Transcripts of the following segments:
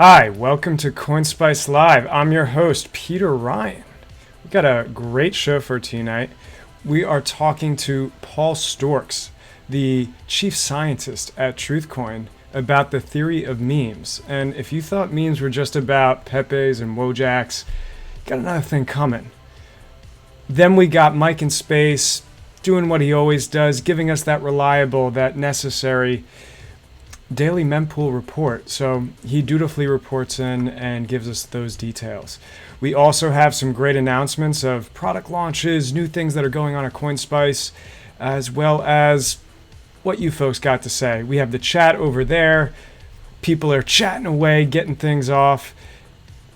Hi, welcome to CoinSpice Live. I'm your host, Peter Ryan. We've got a great show for tonight. We are talking to Paul Sztorc, the chief scientist at Truthcoin, about the theory of memes. And if you thought memes were just about Pepes and Wojaks, got another thing coming. Then we got Mike in space doing what he always does, giving us that reliable, that necessary daily mempool report. So he dutifully reports in and gives us those details. We also have some great announcements of product launches, new things that are going on at CoinSpice, as well as what you folks got to say. We have the chat over there. People are chatting away, getting things off.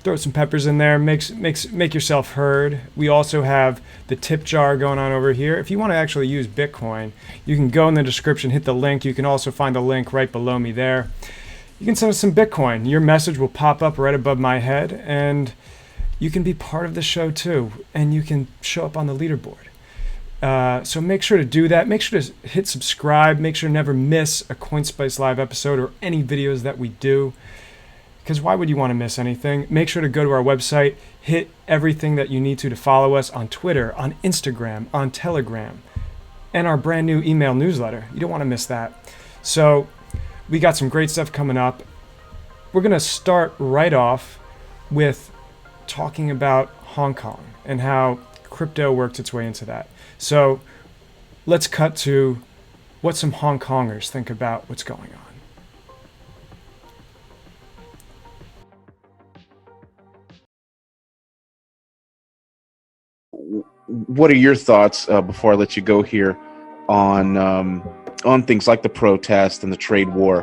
Throw some peppers in there, make yourself heard. We also have the tip jar going on over here. If you want to actually use Bitcoin, you can go in the description, hit the link. You can also find the link right below me there. You can send us some Bitcoin. Your message will pop up right above my head, and you can be part of the show too, and you can show up on the leaderboard. So make sure to do that. Make sure to hit subscribe. Make sure to never miss a CoinSpice Live episode or any videos that we do. Because why would you want to miss anything? Make sure to go to our website, hit everything that you need to follow us on Twitter, on Instagram, on Telegram, and our brand new email newsletter. You don't want to miss that. So we got some great stuff coming up. We're going to start right off with talking about Hong Kong and how crypto worked its way into that. So let's cut to what some Hong Kongers think about what's going on. What are your thoughts before I let you go here on things like the protest and the trade war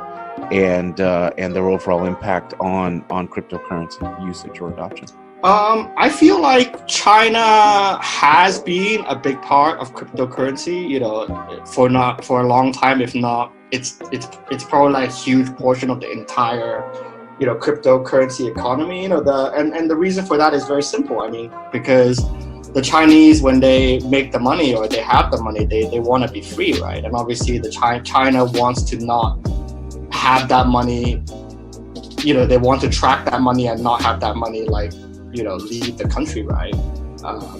and their overall impact on cryptocurrency usage or adoption? I feel like China has been a big part of cryptocurrency, for a long time. If not, it's probably like a huge portion of the entire, cryptocurrency economy. The reason for that is very simple. I mean, because the Chinese, when they make the money or they have the money, they want to be free, right? And obviously China wants to not have that money, they want to track that money and not have that money leave the country, right?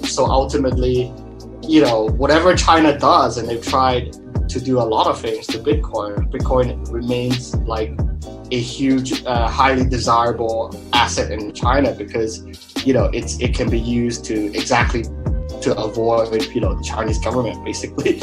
So ultimately, whatever China does, and they've tried to do a lot of things to Bitcoin remains like a huge, highly desirable asset in China because it can be used to avoid the Chinese government basically.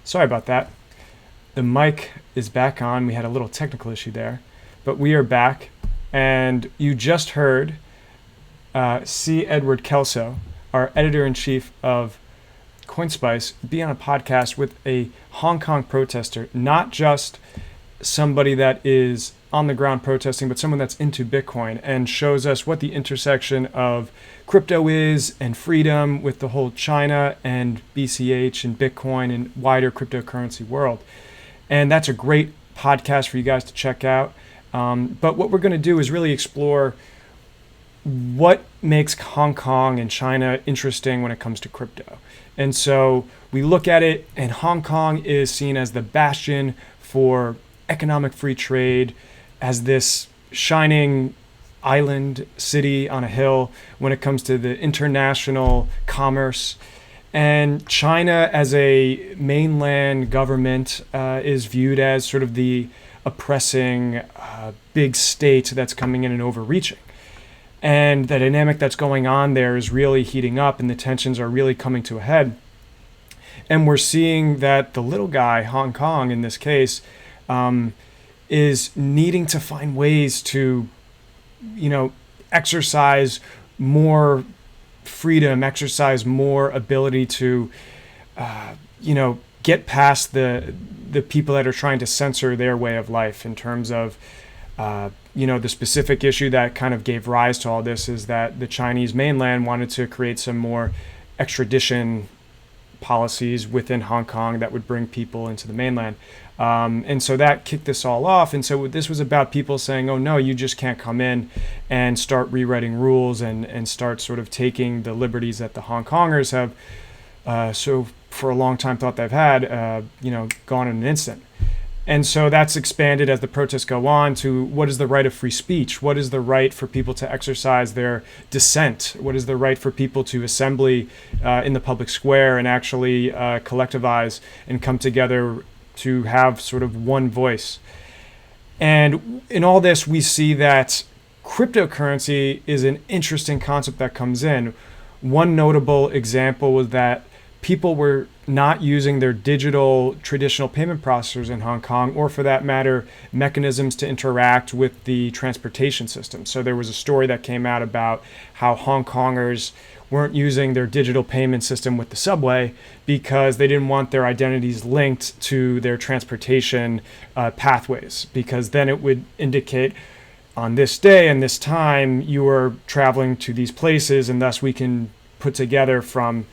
Sorry about that. The mic is back on. We had a little technical issue there, but we are back. And you just heard C. Edward Kelso, our editor-in-chief of CoinSpice, be on a podcast with a Hong Kong protester, not just somebody that is on the ground protesting, but someone that's into Bitcoin, and shows us what the intersection of crypto is and freedom with the whole China and BCH and Bitcoin and wider cryptocurrency world. And that's a great podcast for you guys to check out. But what we're going to do is really explore what makes Hong Kong and China interesting when it comes to crypto. And so we look at it, and Hong Kong is seen as the bastion for economic free trade, as this shining island city on a hill when it comes to the international commerce. And China as a mainland government is viewed as sort of the oppressing big state that's coming in and overreaching. And the dynamic that's going on there is really heating up, and the tensions are really coming to a head. And we're seeing that the little guy, Hong Kong in this case, is needing to find ways to, exercise more freedom, exercise more ability to, get past the people that are trying to censor their way of life. In terms of, the specific issue that kind of gave rise to all this is that the Chinese mainland wanted to create some more extradition policies within Hong Kong that would bring people into the mainland. And so that kicked this all off. And so this was about people saying, oh, no, you just can't come in and start rewriting rules and start sort of taking the liberties that the Hong Kongers have, so for a long time thought they've had, gone in an instant. And so that's expanded as the protests go on to what is the right of free speech? What is the right for people to exercise their dissent? What is the right for people to assembly in the public square and actually collectivize and come together to have sort of one voice? And in all this, we see that cryptocurrency is an interesting concept that comes in. One notable example was that people were not using their digital traditional payment processors in Hong Kong, or for that matter, mechanisms to interact with the transportation system. So there was a story that came out about how Hong Kongers weren't using their digital payment system with the subway because they didn't want their identities linked to their transportation pathways, because then it would indicate on this day and this time you were traveling to these places, and thus we can put together from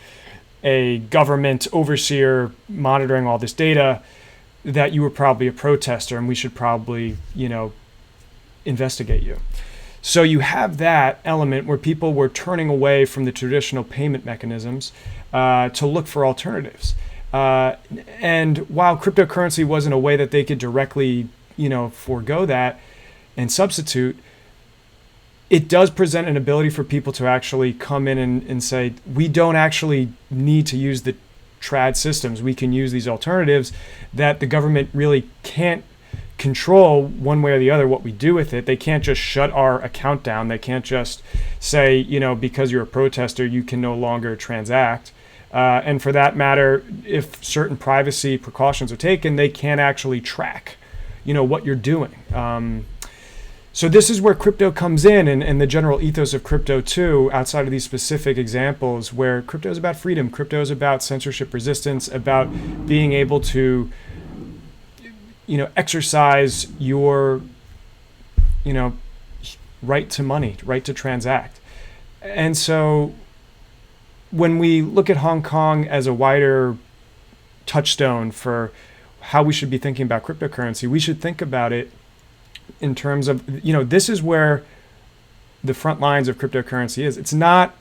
a government overseer monitoring all this data that you were probably a protester and we should probably, investigate you. So you have that element where people were turning away from the traditional payment mechanisms to look for alternatives. And while cryptocurrency wasn't a way that they could directly, forego that and substitute, it does present an ability for people to actually come in and say, we don't actually need to use the trad systems. We can use these alternatives that the government really can't control one way or the other what we do with it. They can't just shut our account down. They can't just say, because you're a protester, you can no longer transact. And for that matter, if certain privacy precautions are taken, they can't actually track, what you're doing. So this is where crypto comes in, and the general ethos of crypto too, outside of these specific examples, where crypto is about freedom, crypto is about censorship resistance, about being able to, exercise your, right to money, right to transact. And so when we look at Hong Kong as a wider touchstone for how we should be thinking about cryptocurrency, we should think about it in terms of, this is where the front lines of cryptocurrency is. It's not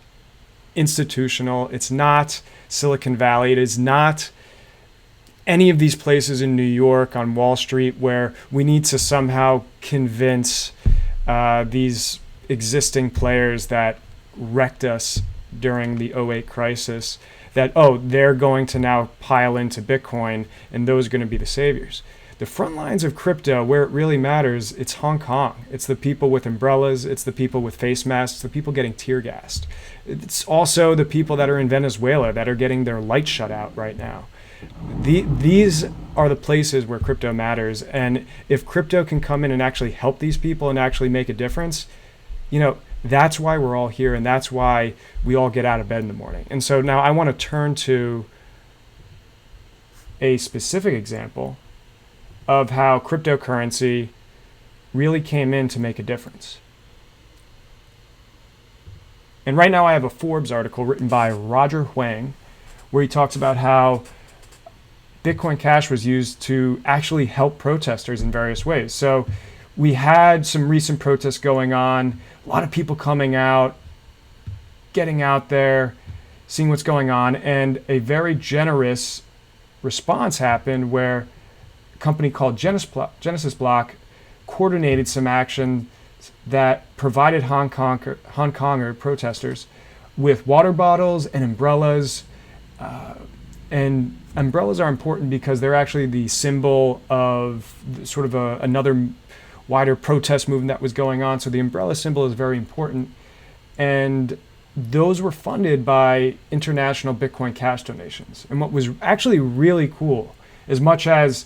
institutional. It's not Silicon Valley. It is not any of these places in New York on Wall Street where we need to somehow convince these existing players that wrecked us during the '08 crisis that, they're going to now pile into Bitcoin and those are going to be the saviors. The front lines of crypto, where it really matters, it's Hong Kong. It's the people with umbrellas. It's the people with face masks. The people getting tear gassed. It's also the people that are in Venezuela that are getting their lights shut out right now. These are the places where crypto matters. And if crypto can come in and actually help these people and actually make a difference, that's why we're all here, and that's why we all get out of bed in the morning. And so now I want to turn to a specific example of how cryptocurrency really came in to make a difference. And right now I have a Forbes article written by Roger Huang where he talks about how Bitcoin Cash was used to actually help protesters in various ways. So we had some recent protests going on, a lot of people coming out, getting out there, seeing what's going on, and a very generous response happened where company called Genesis Block coordinated some action that provided Hong Konger protesters with water bottles and umbrellas And umbrellas are important because they're actually the symbol of sort of another wider protest movement that was going on. So the umbrella symbol is very important. And those were funded by international Bitcoin Cash donations. And what was actually really cool, as much as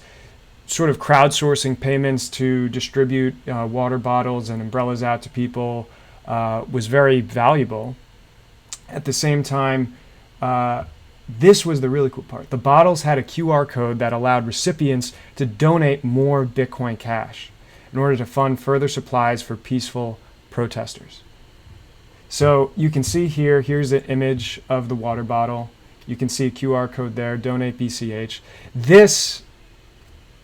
sort of crowdsourcing payments to distribute water bottles and umbrellas out to people was very valuable, at the same time, this was the really cool part. The bottles had a QR code that allowed recipients to donate more Bitcoin Cash in order to fund further supplies for peaceful protesters. So you can see here's an image of the water bottle. You can see a QR code there, donate BCH. This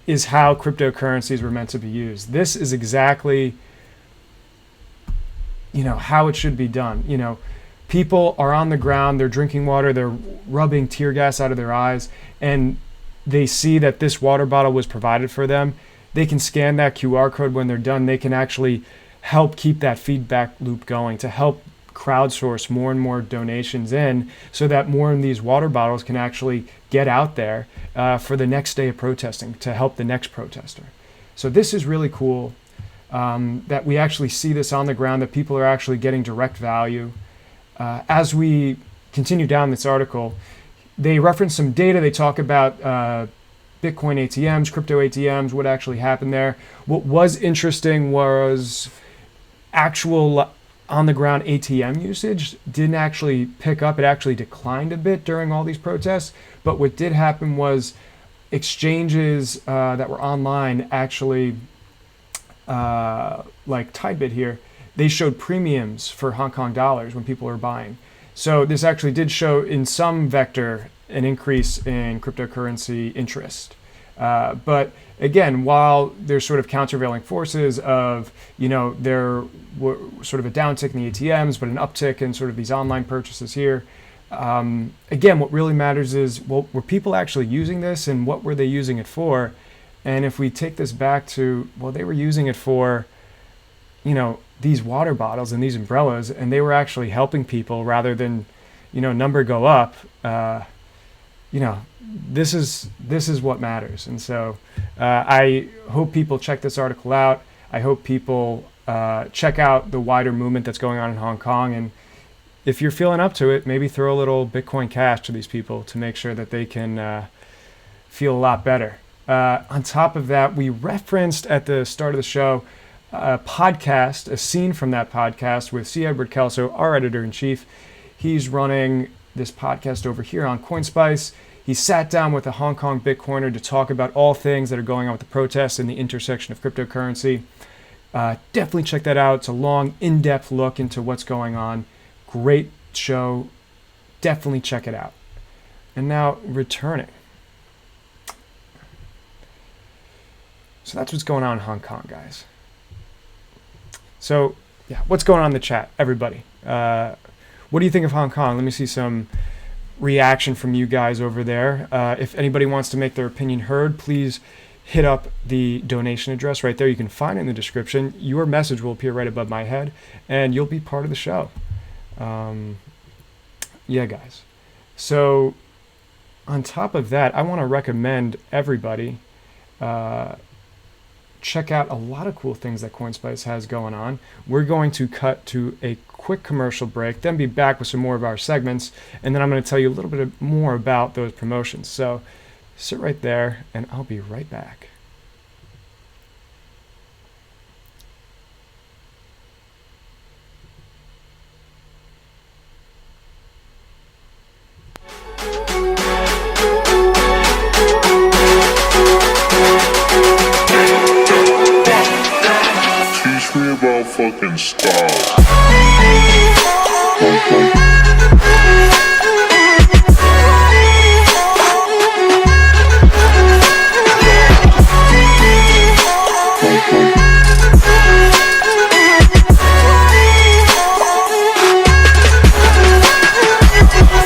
is how cryptocurrencies were meant to be used. This is exactly, how it should be done. People are on the ground, they're drinking water, they're rubbing tear gas out of their eyes, and they see that this water bottle was provided for them. They can scan that QR code when they're done. They can actually help keep that feedback loop going to help crowdsource more and more donations in so that more of these water bottles can actually get out there for the next day of protesting to help the next protester. So this is really cool that we actually see this on the ground, that people are actually getting direct value. As we continue down this article, they reference some data. They talk about Bitcoin ATMs, crypto ATMs, what actually happened there. What was interesting was actual on-the-ground ATM usage didn't actually pick up. It actually declined a bit during all these protests. But what did happen was exchanges that were online actually, like Tidebit here, they showed premiums for Hong Kong dollars when people were buying. So this actually did show in some vector an increase in cryptocurrency interest. But again, while there's sort of countervailing forces of, there were sort of a downtick in the ATMs, but an uptick in sort of these online purchases here. Again, what really matters is, well, were people actually using this and what were they using it for? And if we take this back to, well, they were using it for, these water bottles and these umbrellas, and they were actually helping people rather than, number go up. This is what matters. And so I hope people check this article out. I hope people check out the wider movement that's going on in Hong Kong. And if you're feeling up to it, maybe throw a little Bitcoin Cash to these people to make sure that they can feel a lot better. On top of that, we referenced at the start of the show a podcast, a scene from that podcast with C. Edward Kelso, our editor-in-chief. He's running this podcast over here on CoinSpice. He sat down with a Hong Kong Bitcoiner to talk about all things that are going on with the protests and the intersection of cryptocurrency. Definitely check that out. It's a long, in-depth look into what's going on. Great show. Definitely check it out. And now, returning. So that's what's going on in Hong Kong, guys. So, yeah, what's going on in the chat, everybody? What do you think of Hong Kong? Let me see some reaction from you guys over there. If anybody wants to make their opinion heard, please hit up the donation address right there. You can find it in the description. Your message will appear right above my head, and you'll be part of the show. Yeah, guys. So, on top of that, I want to recommend everybody check out a lot of cool things that CoinSpice has going on. We're going to cut to a quick commercial break, then be back with some more of our segments, and then I'm going to tell you a little bit more about those promotions. So sit right there, and I'll be right back. About fucking style.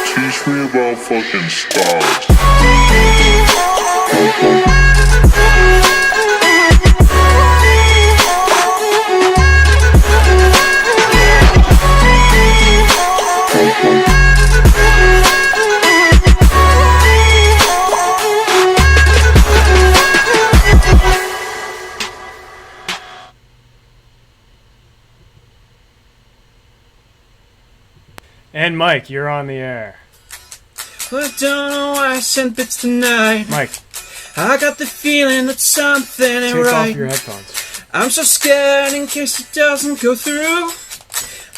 Teach me about fucking style. And Mike, you're on the air. Well, I don't know why I sent bits tonight. Mike, I got the feeling that something ain't take right. off your headphones. I'm so scared in case it doesn't go through.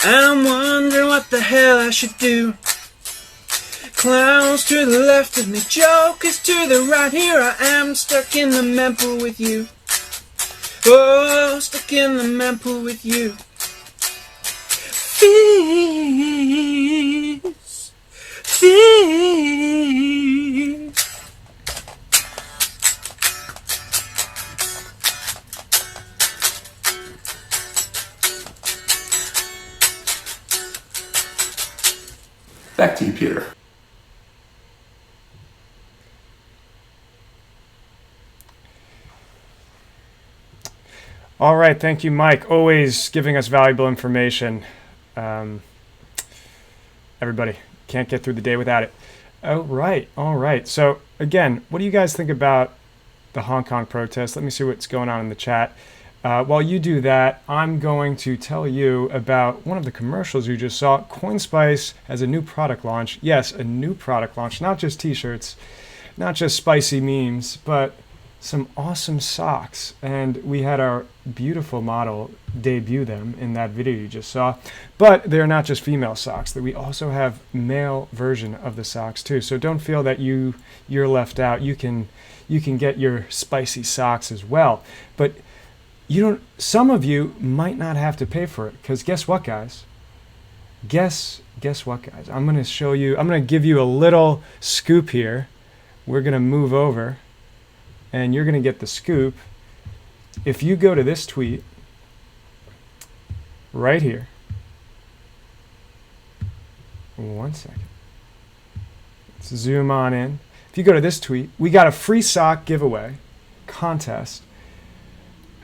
And I'm wondering what the hell I should do. Clowns to the left of me, jokers to the right. Here I am, stuck in the mempool with you. Oh, stuck in the mempool with you. Fees. Back to you, Peter. All right, thank you, Mike. Always giving us valuable information. Everybody can't get through the day without it. All right. So again, what do you guys think about the Hong Kong protest? Let me see what's going on in the chat. While you do that, I'm going to tell you about one of the commercials you just saw. CoinSpice has a new product launch. Yes, a new product launch, not just t-shirts, not just spicy memes, but some awesome socks. And we had our beautiful model debut them in that video you just saw. But they're not just female socks. We also have male version of the socks too. So don't feel that you're left out. You can get your spicy socks as well. But some of you might not have to pay for it, because guess what, guys? Guess what, guys? I'm going to give you a little scoop here. We're going to move over, and you're going to get the scoop. If you go to this tweet right here, one second. Let's zoom on in. If you go to this tweet, we got a free sock giveaway contest.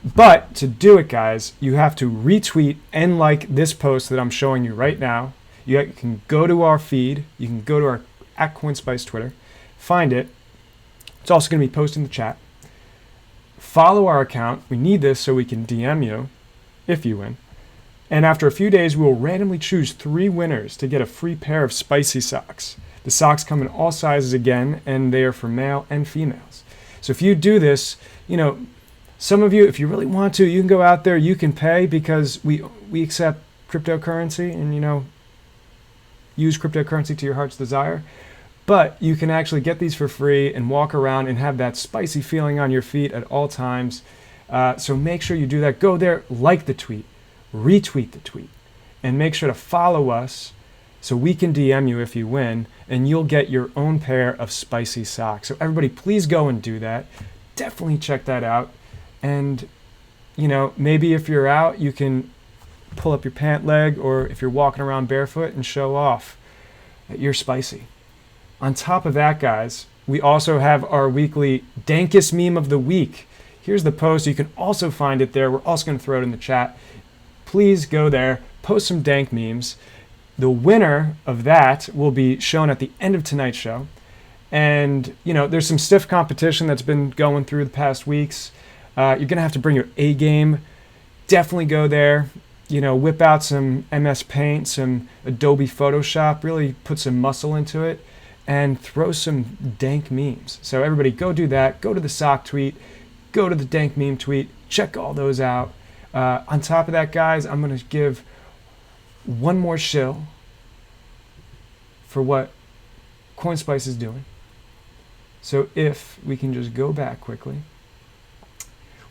But to do it, guys, you have to retweet and like this post that I'm showing you right now. You can go to our feed. You can go to our @CoinSpice Twitter. Find it. It's also going to be posted in the chat. Follow our account. We need this so we can DM you if you win. And after a few days, we will randomly choose 3 winners to get a free pair of spicy socks. The socks come in all sizes again, and they are for male and females. So if you do this, some of you, if you really want to, you can go out there, you can pay, because we accept cryptocurrency and, use cryptocurrency to your heart's desire. But you can actually get these for free and walk around and have that spicy feeling on your feet at all times. So make sure you do that. Go there, like the tweet, retweet the tweet, and make sure to follow us so we can DM you if you win, and you'll get your own pair of spicy socks. So everybody, please go and do that. Definitely check that out. And, maybe if you're out, you can pull up your pant leg, or if you're walking around barefoot, and show off that you're spicy. On top of that, guys, we also have our weekly Dankest Meme of the Week. Here's the post. You can also find it there. We're also going to throw it in the chat. Please go there, post some dank memes. The winner of that will be shown at the end of tonight's show. And, there's some stiff competition that's been going through the past weeks. You're going to have to bring your A game. Definitely go there. Whip out some MS Paint, some Adobe Photoshop, really put some muscle into it, and throw some dank memes. So everybody go do that. Go to the sock tweet. Go to the dank meme tweet. Check all those out. On top of that, guys, I'm going to give one more shill for what CoinSpice is doing. So if we can just go back quickly.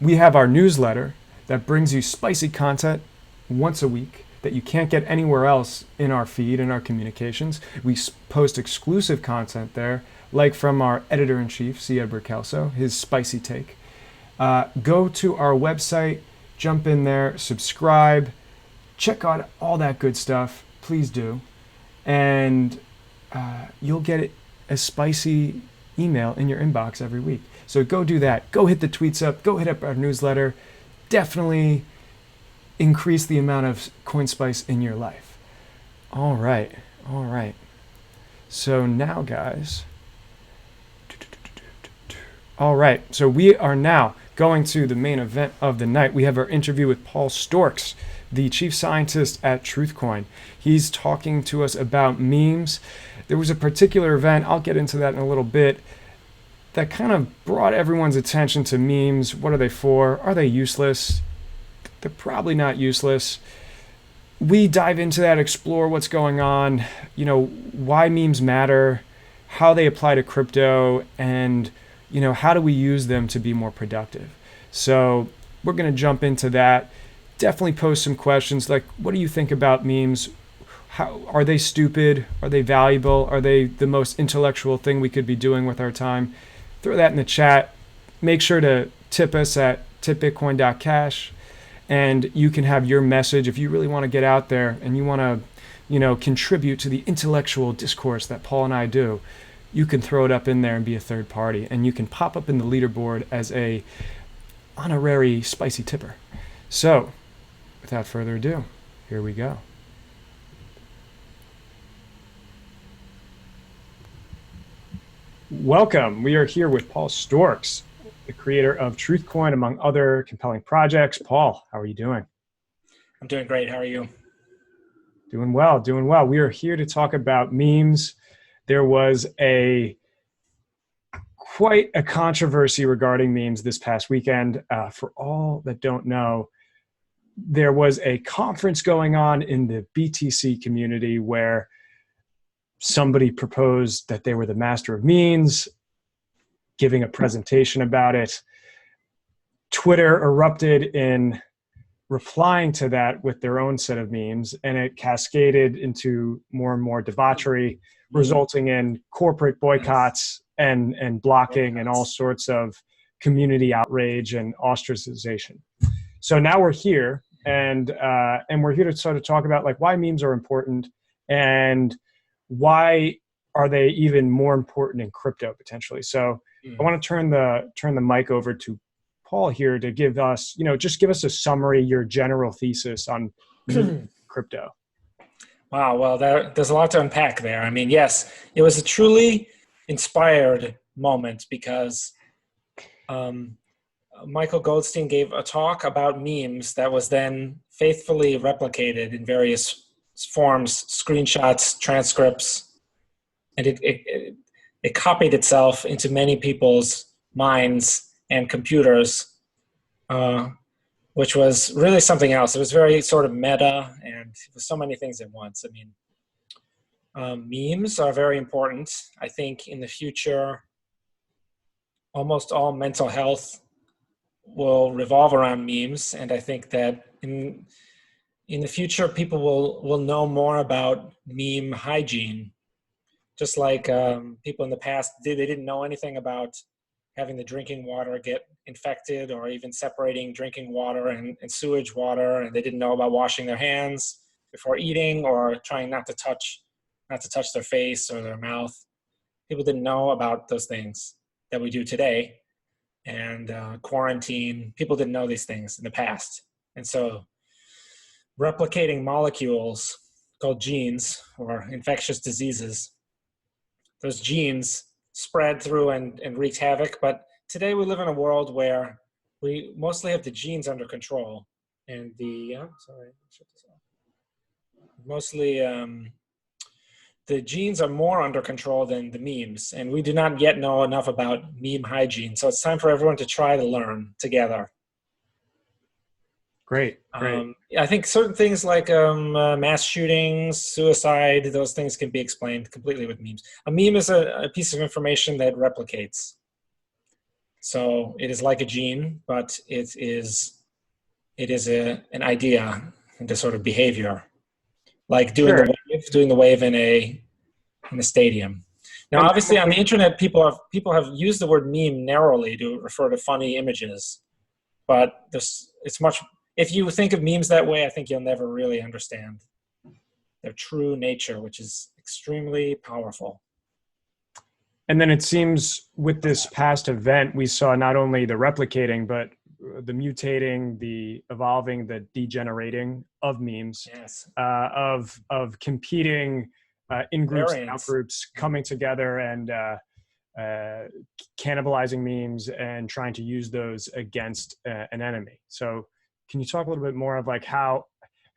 We have our newsletter that brings you spicy content once a week that you can't get anywhere else in our feed, in our communications. We post exclusive content there, like from our editor-in-chief, C. Edward Kelso, his spicy take. Go to our website, jump in there, subscribe, check out all that good stuff. Please do. And you'll get a spicy email in your inbox every week. So go do that. Go hit the tweets up. Go hit up our newsletter. Definitely increase the amount of CoinSpice in your life. All right. So now, guys. All right. So we are now going to the main event of the night. We have our interview with Paul Sztorc, the chief scientist at Truthcoin. He's talking to us about memes. There was a particular event, I'll get into that in a little bit, that kind of brought everyone's attention to memes. What are they for? Are they useless? They're probably not useless. We dive into that, explore what's going on, why memes matter, how they apply to crypto, and how do we use them to be more productive. So we're going to jump into that. Definitely post some questions like, what do you think about memes? How are they stupid? Are they valuable? Are they the most intellectual thing we could be doing with our time? Throw that in the chat. Make sure to tip us at tipbitcoin.cash. And you can have your message if you really want to get out there and you want to, contribute to the intellectual discourse that Paul and I do. You can throw it up in there and be a third party, and you can pop up in the leaderboard as a honorary spicy tipper. So, without further ado, here we go. Welcome. We are here with Paul Sztorc, the creator of Truthcoin, among other compelling projects. Paul, how are you doing? I'm doing great. How are you? Doing well, doing well. We are here to talk about memes. There was quite a controversy regarding memes this past weekend. For all that don't know, there was a conference going on in the BTC community where somebody proposed that they were the master of memes, giving a presentation about it. Twitter erupted in replying to that with their own set of memes, and it cascaded into more and more debauchery, resulting in corporate boycotts and blocking and all sorts of community outrage and ostracization. So now we're here, and we're here to sort of talk about like why memes are important and why are they even more important in crypto potentially. So I want to turn the mic over to Paul here to give us, just give us a summary, your general thesis on crypto. Wow. Well, there's a lot to unpack there. I mean, yes, it was a truly inspired moment because Michael Goldstein gave a talk about memes that was then faithfully replicated in various forms, screenshots, transcripts, and it copied itself into many people's minds and computers, which was really something else. It was very sort of meta, and it was so many things at once. I mean, memes are very important. I think in the future, almost all mental health will revolve around memes, and I think that in the future, people will know more about meme hygiene. Just like people in the past they didn't know anything about having the drinking water get infected or even separating drinking water and sewage water, and they didn't know about washing their hands before eating or trying not to touch their face or their mouth. People didn't know about those things that we do today. And quarantine, people didn't know these things in the past. And so replicating molecules called genes or infectious diseases, those genes spread through and wreaked havoc. But today we live in a world where we mostly have the genes under control, and the genes are more under control than the memes, and we do not yet know enough about meme hygiene. So it's time for everyone to try to learn together. Great. I think certain things like mass shootings, suicide, those things can be explained completely with memes. A meme is a piece of information that replicates. So it is like a gene, but it is an idea and a sort of behavior, like doing the wave in a stadium. Now, obviously, on the internet, people have used the word meme narrowly to refer to funny images, but it's much. If you think of memes that way, I think you'll never really understand their true nature, which is extremely powerful. And then it seems with this past event, we saw not only the replicating, but the mutating, the evolving, the degenerating of memes, yes. of competing in groups and out Variants. groups coming together and cannibalizing memes and trying to use those against an enemy. So can you talk a little bit more of like how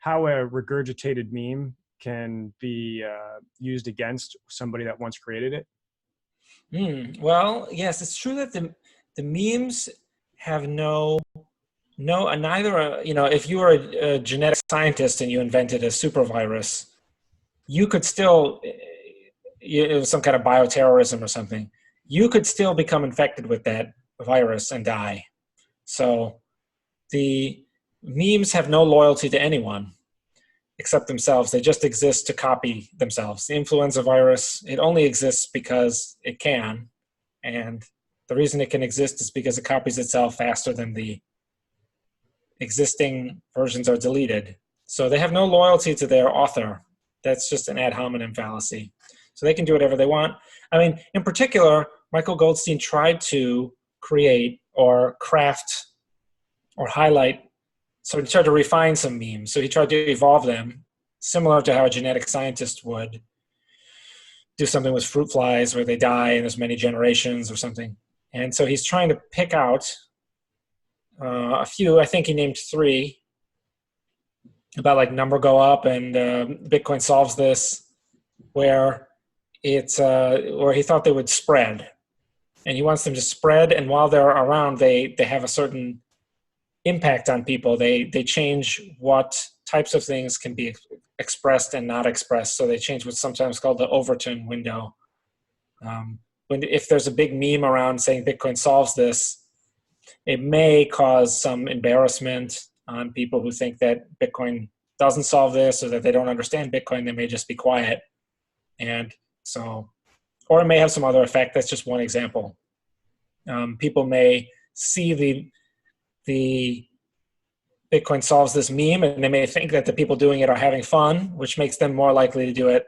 a regurgitated meme can be used against somebody that once created it? Well, yes, it's true that the memes have neither, if you were a genetic scientist and you invented a super virus, you could still, it was some kind of bioterrorism or something, you could still become infected with that virus and die. So the memes have no loyalty to anyone except themselves. They just exist to copy themselves. The influenza virus, it only exists because it can. And the reason it can exist is because it copies itself faster than the existing versions are deleted. So they have no loyalty to their author. That's just an ad hominem fallacy. So they can do whatever they want. I mean, in particular, Michael Goldstein tried to create or craft or highlight, so he tried to refine some memes. So he tried to evolve them, similar to how a genetic scientist would do something with fruit flies where they die in as many generations or something. And so he's trying to pick out a few. I think he named 3 about like number go up and Bitcoin solves this, where it's where he thought they would spread, and he wants them to spread. And while they're around, they have a certain impact on people. They change what types of things can be expressed and not expressed. So they change what's sometimes called the Overton window. If there's a big meme around saying Bitcoin solves this, it may cause some embarrassment on people who think that Bitcoin doesn't solve this or that they don't understand Bitcoin. They may just be quiet. And so, or it may have some other effect. That's just one example. People may see the Bitcoin solves this meme, and they may think that the people doing it are having fun, which makes them more likely to do it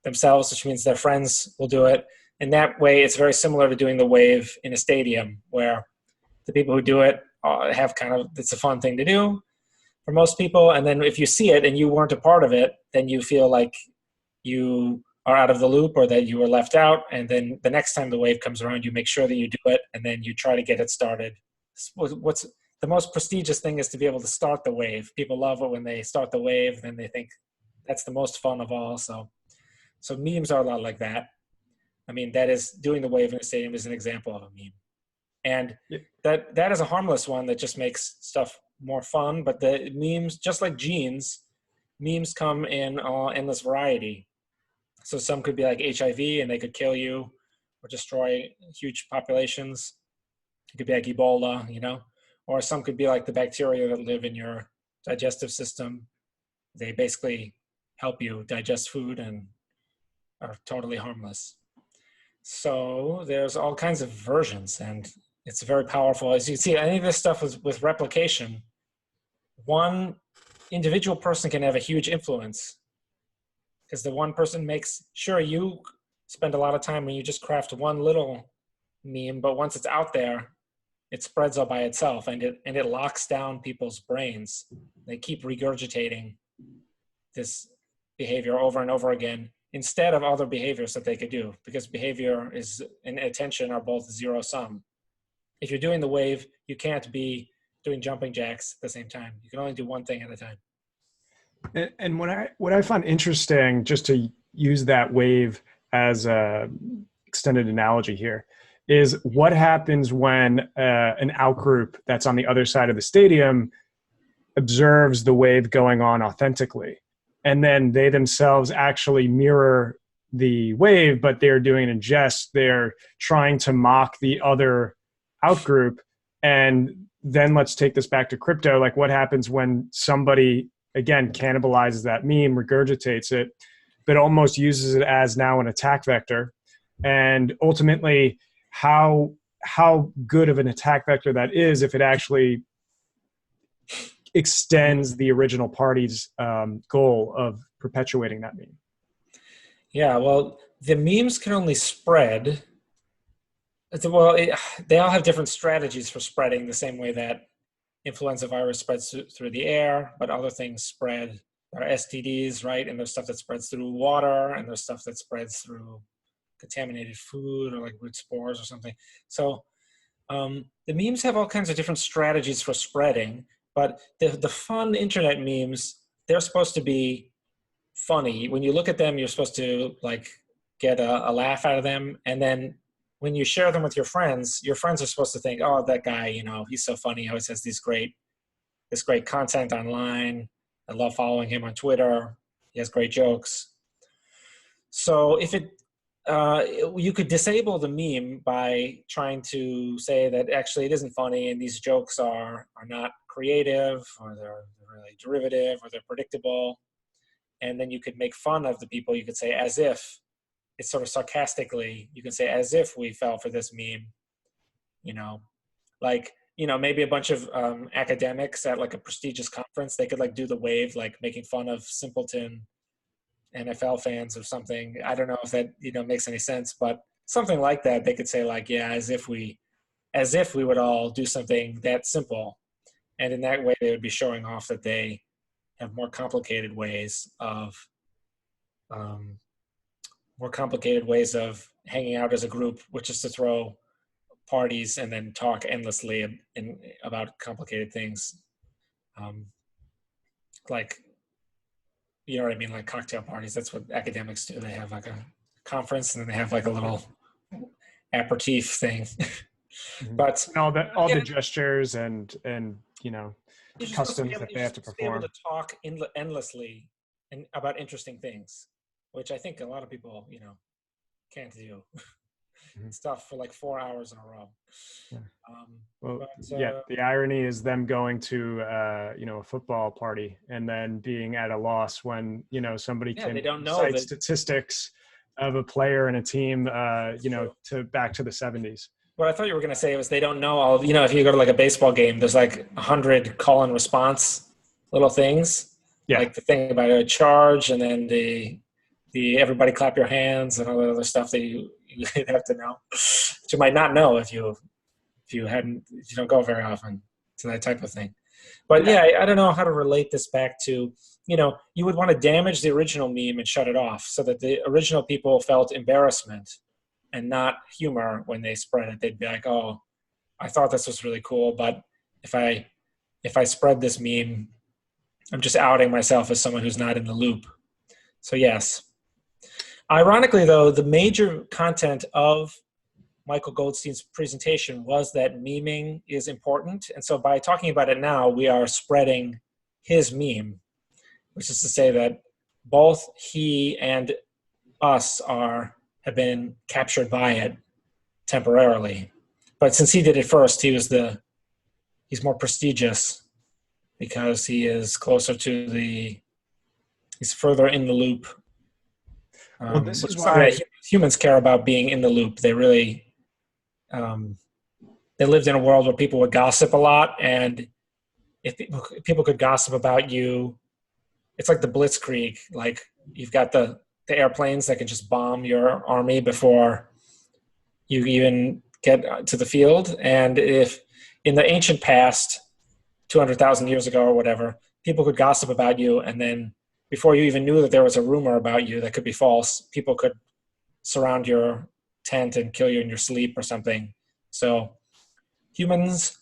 themselves, which means their friends will do it. And that way, it's very similar to doing the wave in a stadium, where the people who do it have it's a fun thing to do for most people. And then if you see it and you weren't a part of it, then you feel like you are out of the loop or that you were left out. And then the next time the wave comes around, you make sure that you do it, and then you try to get it started. What's the most prestigious thing is to be able to start the wave. People love it when they start the wave, then they think that's the most fun of all. So memes are a lot like that. I mean, that is, doing the wave in a stadium is an example of a meme. And that is a harmless one that just makes stuff more fun. But the memes, just like genes, memes come in endless variety. So some could be like HIV and they could kill you or destroy huge populations. It could be like Ebola, or some could be like the bacteria that live in your digestive system. They basically help you digest food and are totally harmless. So there's all kinds of versions, and it's very powerful. As you can see, any of this stuff is with replication. One individual person can have a huge influence, because the one person sure, you spend a lot of time when you just craft one little meme, but once it's out there, it spreads all by itself, and it locks down people's brains. They keep regurgitating this behavior over and over again, instead of other behaviors that they could do, because behavior and attention are both zero sum. If you're doing the wave, you can't be doing jumping jacks at the same time. You can only do one thing at a time. And what I find interesting, just to use that wave as a extended analogy here, is what happens when an outgroup that's on the other side of the stadium observes the wave going on authentically, and then they themselves actually mirror the wave, but they're doing it in jest. They're trying to mock the other outgroup. And then let's take this back to crypto. Like, what happens when somebody, again, cannibalizes that meme, regurgitates it, but almost uses it as now an attack vector? And ultimately, how good of an attack vector that is if it actually extends the original party's goal of perpetuating that meme. Yeah, well, the memes can only spread. Well, they all have different strategies for spreading, the same way that influenza virus spreads through the air, but other things spread. There are STDs, right? And there's stuff that spreads through water, and there's stuff that spreads through contaminated food or like weird spores or something. So the memes have all kinds of different strategies for spreading, but the fun internet memes, they're supposed to be funny. When you look at them, you're supposed to like get a laugh out of them. And then when you share them with your friends are supposed to think, oh, that guy, you know, he's so funny. He always has this great content online. I love following him on Twitter. He has great jokes. So if you could disable the meme by trying to say that actually it isn't funny and these jokes are not creative, or they're really derivative, or they're predictable. And then you could make fun of the people. You could say as if, it's sort of sarcastically, you can say as if we fell for this meme, you know, like, you know, maybe a bunch of academics at like a prestigious conference, they could like do the wave, like making fun of simpleton NFL fans or something. I don't know if that, you know, makes any sense, but something like that. They could say like, yeah, as if we would all do something that simple. And in that way, they would be showing off that they have more complicated ways of hanging out as a group, which is to throw parties and then talk endlessly about complicated things. Like, you know what I mean? Like cocktail parties. That's what academics do. They have like a conference and then they have like a little aperitif thing. But and all the gestures and you know, customs that they have to perform. Be able to talk endlessly and about interesting things, which I think a lot of people, you know, can't do. Stuff for like 4 hours in a row. Yeah. The irony is them going to you know, a football party and then being at a loss when, you know, somebody can they don't know cite statistics of a player and a team you know, to back to the 70s. What I thought you were going to say was they don't know all, you know, if you go to like a baseball game, there's like 100 call and response little things. Yeah. Like the thing about a charge, and then the everybody clap your hands and all that other stuff that you have to know, but you might not know if you don't go very often to that type of thing. But yeah, I don't know how to relate this back to, you know, you would want to damage the original meme and shut it off so that the original people felt embarrassment and not humor when they spread it. They'd be like, oh, I thought this was really cool, but if I spread this meme, I'm just outing myself as someone who's not in the loop. So yes. Ironically, though, the major content of Michael Goldstein's presentation was that memeing is important. And so by talking about it now, we are spreading his meme, which is to say that both he and us have been captured by it temporarily. But since he did it first, he's more prestigious because he is closer to he's further in the loop. Well, this is why humans care about being in the loop. They really, they lived in a world where people would gossip a lot, and if people could gossip about you, it's like the Blitzkrieg. Like you've got the airplanes that can just bomb your army before you even get to the field. And if in the ancient past, 200,000 years ago or whatever, people could gossip about you, and then before you even knew that there was a rumor about you that could be false, people could surround your tent and kill you in your sleep or something. So humans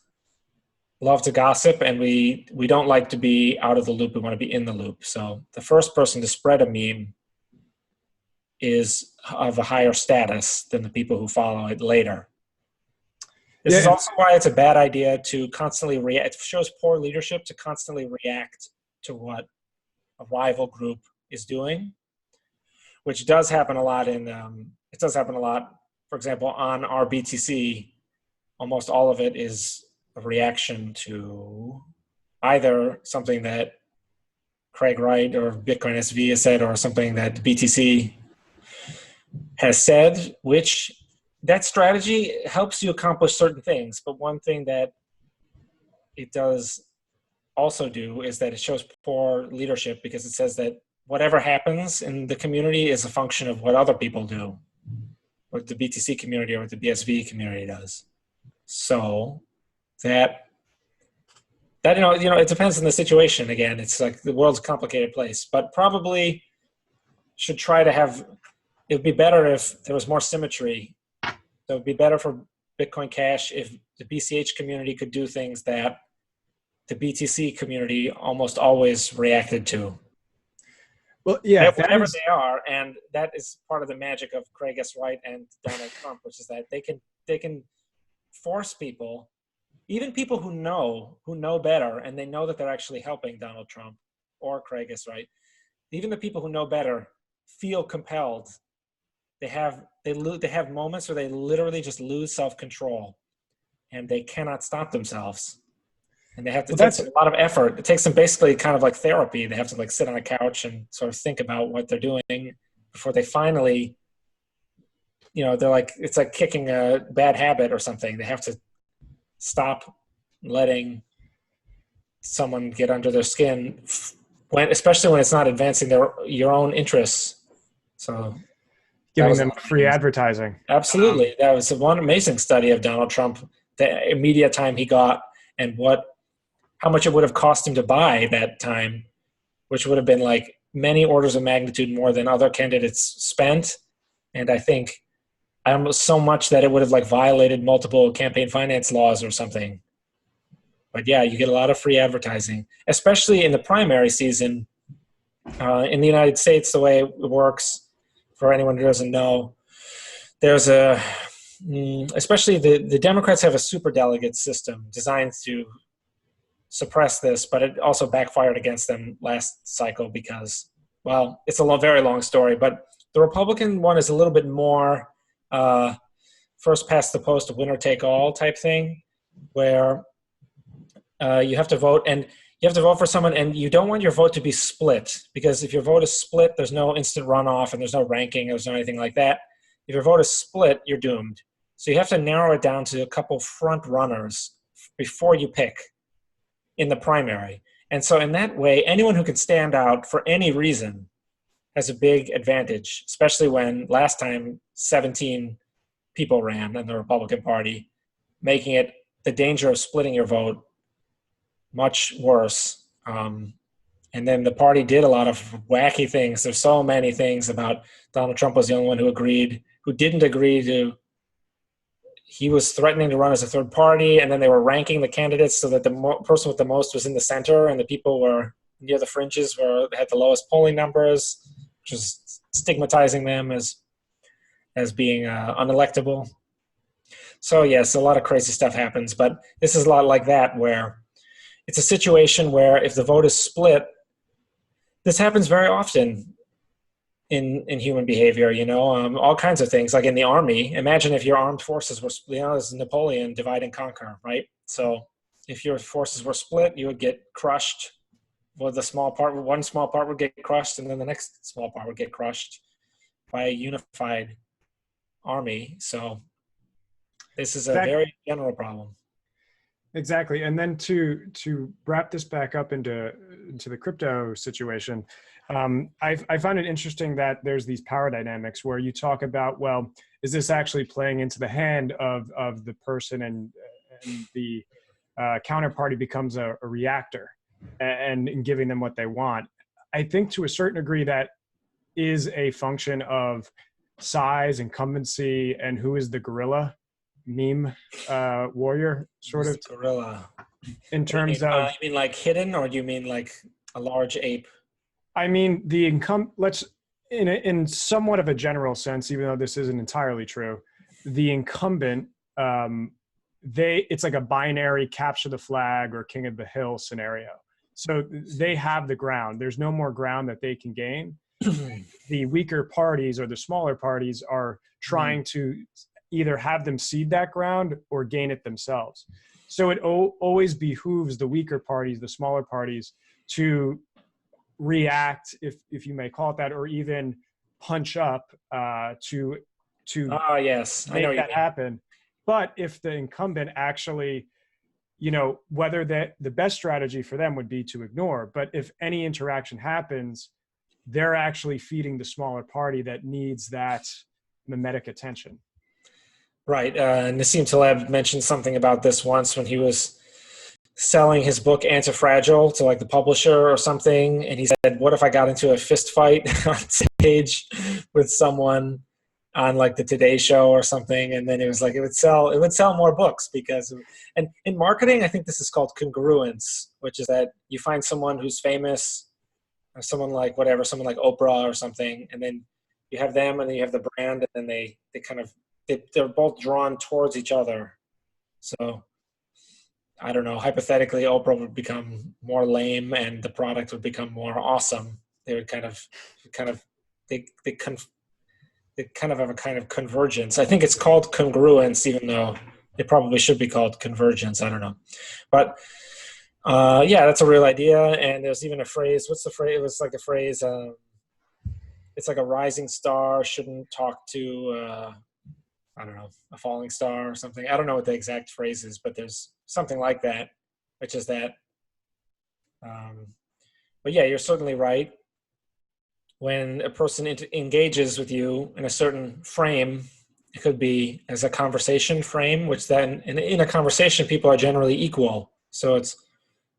love to gossip, and we don't like to be out of the loop. We want to be in the loop. So the first person to spread a meme is of a higher status than the people who follow it later. This is also why it's a bad idea to constantly react. It shows poor leadership to constantly react to what a rival group is doing, which does happen a lot for example, on our BTC, almost all of it is a reaction to either something that Craig Wright or Bitcoin SV has said, or something that BTC has said, which that strategy helps you accomplish certain things. But one thing that it does also do is that it shows poor leadership, because it says that whatever happens in the community is a function of what other people do, what the BTC community or what the BSV community does. So that you know, it depends on the situation. Again, it's like the world's a complicated place, but probably should try to have, it would be better if there was more symmetry. So it would be better for Bitcoin Cash if the BCH community could do things that the BTC community almost always reacted to. Well, yeah, Whatever they are, and that is part of the magic of Craig S. Wright and Donald Trump, which is that they can force people, even people who know better, and they know that they're actually helping Donald Trump or Craig S. Wright. Even the people who know better feel compelled. They have moments where they literally just lose self-control, and they cannot stop themselves. And they have to take a lot of effort. It takes them basically kind of like therapy. They have to like sit on a couch and sort of think about what they're doing before they finally, they're like, it's like kicking a bad habit or something. They have to stop letting someone get under their skin, especially when it's not advancing your own interests. So giving them free advertising. Absolutely. That was one amazing study of Donald Trump, the media time he got, and how much it would have cost him to buy that time, which would have been like many orders of magnitude more than other candidates spent. And I think almost so much that it would have like violated multiple campaign finance laws or something. But yeah, you get a lot of free advertising, especially in the primary season. In the United States, the way it works, for anyone who doesn't know, there's especially the Democrats have a superdelegate system designed to suppress this, but it also backfired against them last cycle because, well, it's a very long story, but the Republican one is a little bit more first past the post, winner take all type thing, where you have to vote, and you have to vote for someone, and you don't want your vote to be split, because if your vote is split, there's no instant runoff, and there's no ranking, there's no anything like that. If your vote is split, you're doomed. So you have to narrow it down to a couple front runners before you pick in the primary. And so in that way, anyone who can stand out for any reason has a big advantage, especially when last time 17 people ran in the Republican Party, making it the danger of splitting your vote much worse. And then the party did a lot of wacky things. There's so many things about Donald Trump was the only one who didn't agree to. He was threatening to run as a third party, and then they were ranking the candidates so that the person with the most was in the center, and the people were near the fringes had the lowest polling numbers, which was stigmatizing them as being unelectable. So yes, a lot of crazy stuff happens, but this is a lot like that, where it's a situation where if the vote is split, this happens very often in human behavior, all kinds of things, like in the army. Imagine if your armed forces were, as Napoleon, divide and conquer, right? So if your forces were split, you would get crushed. Well, one small part would get crushed, and then the next small part would get crushed by a unified army. So this is a very general problem. Exactly. And then to wrap this back up into the crypto situation, I find it interesting that there's these power dynamics where you talk about, well, is this actually playing into the hand of the person, and the counterparty becomes a reactor and giving them what they want. I think to a certain degree that is a function of size, incumbency, and who is the gorilla meme warrior sort of gorilla in terms of you mean like hidden, or do you mean like a large ape? I mean let's in somewhat of a general sense, even though this isn't entirely true, the incumbent it's like a binary capture the flag or king of the hill scenario. So they have the ground. There's no more ground that they can gain. The weaker parties or the smaller parties are trying to either have them cede that ground or gain it themselves. So it always behooves the weaker parties, the smaller parties, to react, if you may call it that, or even punch up to yes, make that happen. But if the incumbent actually, whether the best strategy for them would be to ignore, but if any interaction happens, they're actually feeding the smaller party that needs that mimetic attention. Right. Nassim Taleb mentioned something about this once when he was selling his book Antifragile to like the publisher or something. And he said, what if I got into a fist fight on stage with someone on like the Today Show or something, and then it was like it would sell more books because and in marketing I think this is called congruence, which is that you find someone who's famous or someone like Oprah or something, and then you have them and then you have the brand, and then they're both drawn towards each other. So I don't know, hypothetically Oprah would become more lame and the product would become more awesome. They would they kind of have a kind of convergence. I think it's called congruence, even though it probably should be called convergence. I don't know. But yeah, that's a real idea. And there's even a phrase. What's the phrase? It was like a phrase. It's like a rising star shouldn't talk to, I don't know, a falling star or something. I don't know what the exact phrase is, but there's something like that, which is that. But yeah, you're certainly right. When a person engages with you in a certain frame, it could be as a conversation frame, which then in a conversation, people are generally equal. So it's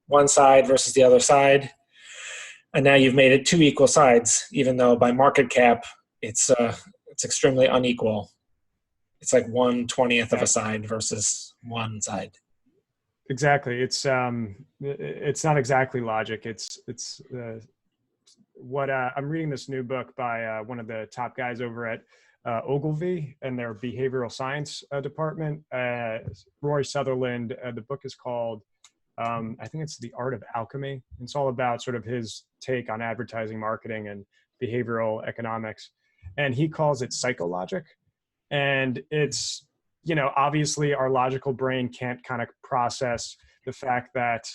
one side versus the other side. And now you've made it two equal sides, even though by market cap, it's extremely unequal. It's like 1/20th of a side versus one side. Exactly. It's not exactly logic. It's what I'm reading this new book by one of the top guys over at Ogilvy and their behavioral science department, Roy Sutherland. The book is called, I think it's The Art of Alchemy. It's all about sort of his take on advertising, marketing, and behavioral economics. And he calls it psychologic. And it's, obviously our logical brain can't kind of process the fact that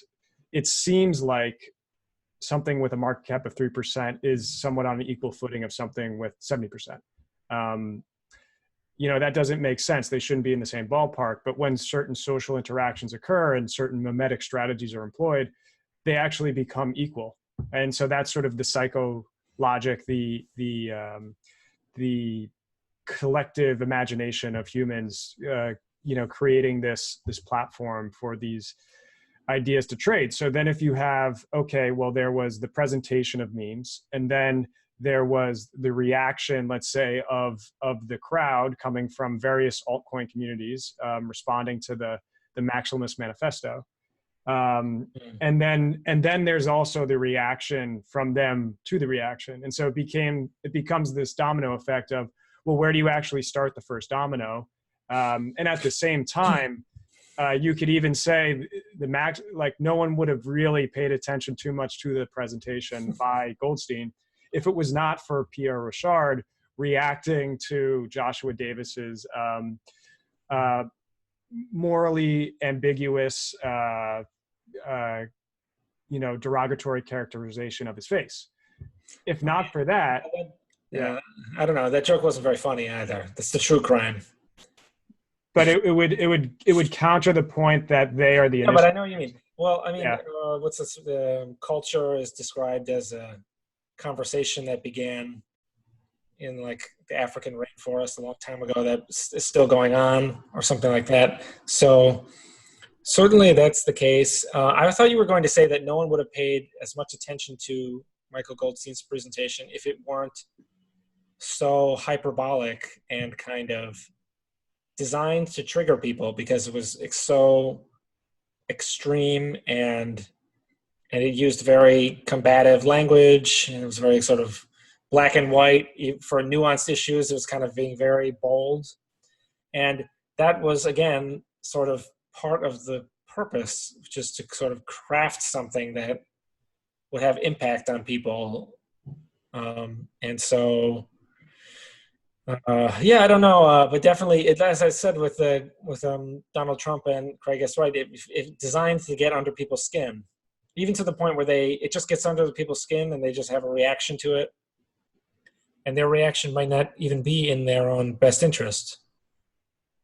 it seems like something with a market cap of 3% is somewhat on the equal footing of something with 70%. That doesn't make sense. They shouldn't be in the same ballpark. But when certain social interactions occur and certain mimetic strategies are employed, they actually become equal. And so that's sort of the psychologic, the collective imagination of humans, creating this platform for these ideas to trade. So then if you have, okay, well, there was the presentation of memes, and then there was the reaction, let's say, of the crowd coming from various altcoin communities, responding to the Maximalist Manifesto. And then there's also the reaction from them to the reaction. And so it becomes this domino effect of, well, where do you actually start the first domino? And at the same time, you could even say no one would have really paid attention too much to the presentation by Goldstein if it was not for Pierre Rochard reacting to Joshua Davis's morally ambiguous, derogatory characterization of his face. If not for that, yeah, I don't know. That joke wasn't very funny either. That's the true crime. But it would counter the point that they are the. Yeah, but I know what you mean. Well, I mean, what's this? The culture is described as a conversation that began in like the African rainforest a long time ago that is still going on, or something like that. So certainly that's the case. I thought you were going to say that no one would have paid as much attention to Michael Goldstein's presentation if it weren't so hyperbolic and kind of designed to trigger people, because it was so extreme and it used very combative language, and it was very sort of black and white. For nuanced issues, it was kind of being very bold. And that was, again, sort of part of the purpose, just to sort of craft something that would have impact on people. And so, I don't know, but definitely, as I said with Donald Trump and Craig S. Wright, it designed to get under people's skin, even to the point where it just gets under the people's skin and they just have a reaction to it, and their reaction might not even be in their own best interest.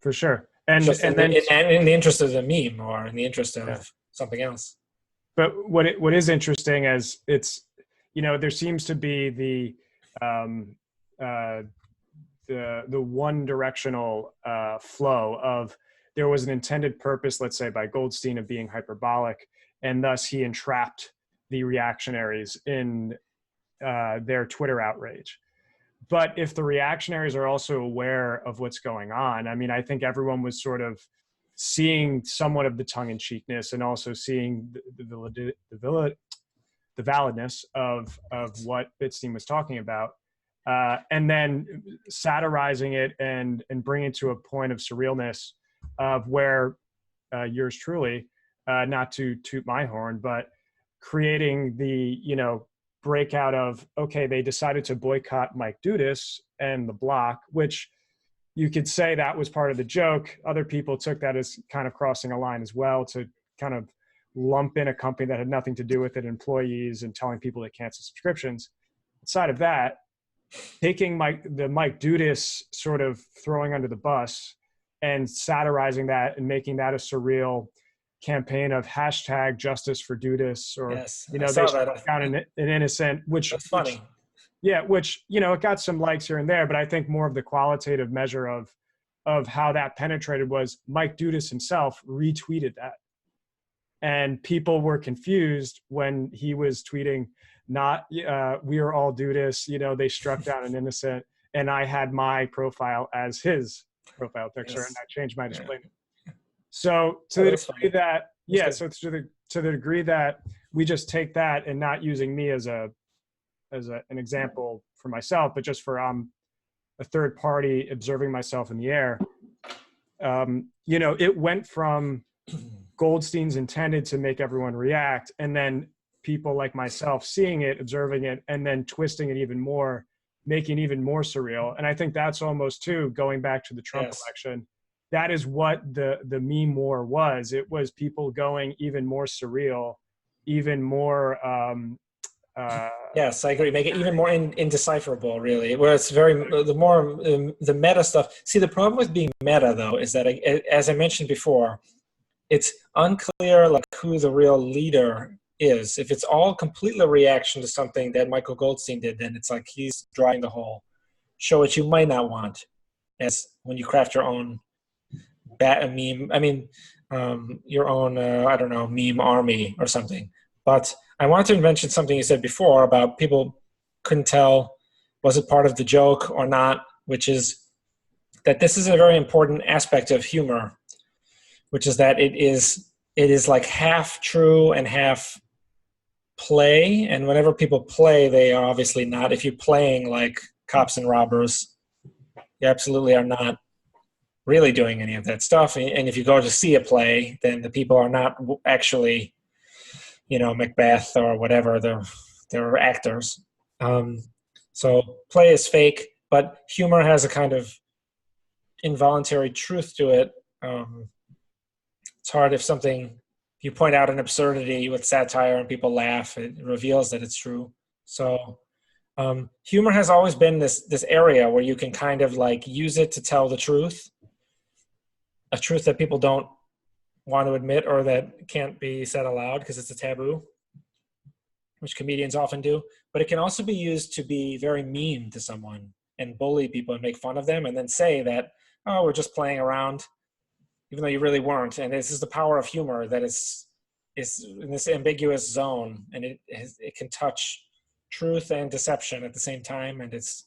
For sure, and in the interest of the meme or in the interest of something else. But what is interesting is there seems to be the one directional flow of, there was an intended purpose, let's say by Goldstein, of being hyperbolic, and thus he entrapped the reactionaries in their Twitter outrage. But if the reactionaries are also aware of what's going on, I mean, I think everyone was sort of seeing somewhat of the tongue-in-cheekness and also seeing the validness of what Bitstein was talking about, and then satirizing it and bringing it to a point of surrealness of where yours truly, not to toot my horn, but creating the, breakout of, okay, they decided to boycott Mike Dudas and the block, which you could say that was part of the joke. Other people took that as kind of crossing a line as well, to kind of lump in a company that had nothing to do with it, employees, and telling people to cancel subscriptions. Outside of that, taking the Mike Dudas sort of throwing under the bus and satirizing that and making that a surreal campaign of hashtag justice for Dudas, or Yes, they saw struck that. down an innocent, which That's funny. which it got some likes here and there, but I think more of the qualitative measure of how that penetrated was Mike Dudas himself retweeted that, and people were confused when he was tweeting, not we are all Dudas, they struck down an innocent, and I had my profile as his profile picture, Yes. and I changed my display. Yeah. So to the degree that, That's so to the degree that we just take that and not using me as an example for myself, but just for a third party observing myself in the air, it went from Goldstein's intended to make everyone react, and then people like myself seeing it, observing it, and then twisting it even more, making it even more surreal. And I think that's almost too, going back to the Trump election, that is what the meme war was. It was people going even more surreal, even more. Yes, I agree. Make it even more indecipherable, really. Where it's the more the meta stuff. See, the problem with being meta, though, is that, as I mentioned before, it's unclear like who the real leader is. If it's all completely a reaction to something that Michael Goldstein did, then it's like he's driving the whole show, which you might not want, as when you craft your own meme. I mean, your own, I don't know, meme army or something. But I wanted to mention something you said before about people couldn't tell, was it part of the joke or not, which is that this is a very important aspect of humor, which is that it is like half true and half play. And whenever people play, they are obviously not. If you're playing like cops and robbers, you absolutely are not really doing any of that stuff. And if you go to see a play, then the people are not actually, Macbeth or whatever. They're actors. So play is fake, but humor has a kind of involuntary truth to it. It's hard if you point out an absurdity with satire and people laugh, it reveals that it's true. So humor has always been this area where you can kind of like use it to tell the truth, a truth that people don't want to admit or that can't be said aloud because it's a taboo, which comedians often do. But it can also be used to be very mean to someone and bully people and make fun of them, and then say that, oh, we're just playing around, even though you really weren't. And this is the power of humor, that is in this ambiguous zone, and it can touch truth and deception at the same time, and it's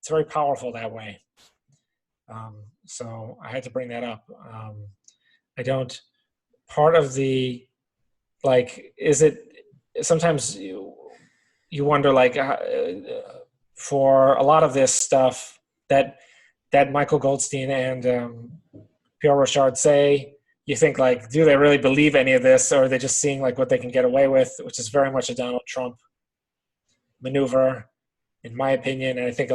very powerful that way. So I had to bring that up. Part of the, like, is it, sometimes you wonder, like, for a lot of this stuff that Michael Goldstein and Pierre Rochard say, you think, like, do they really believe any of this, or are they just seeing like what they can get away with, which is very much a Donald Trump maneuver, in my opinion. And I think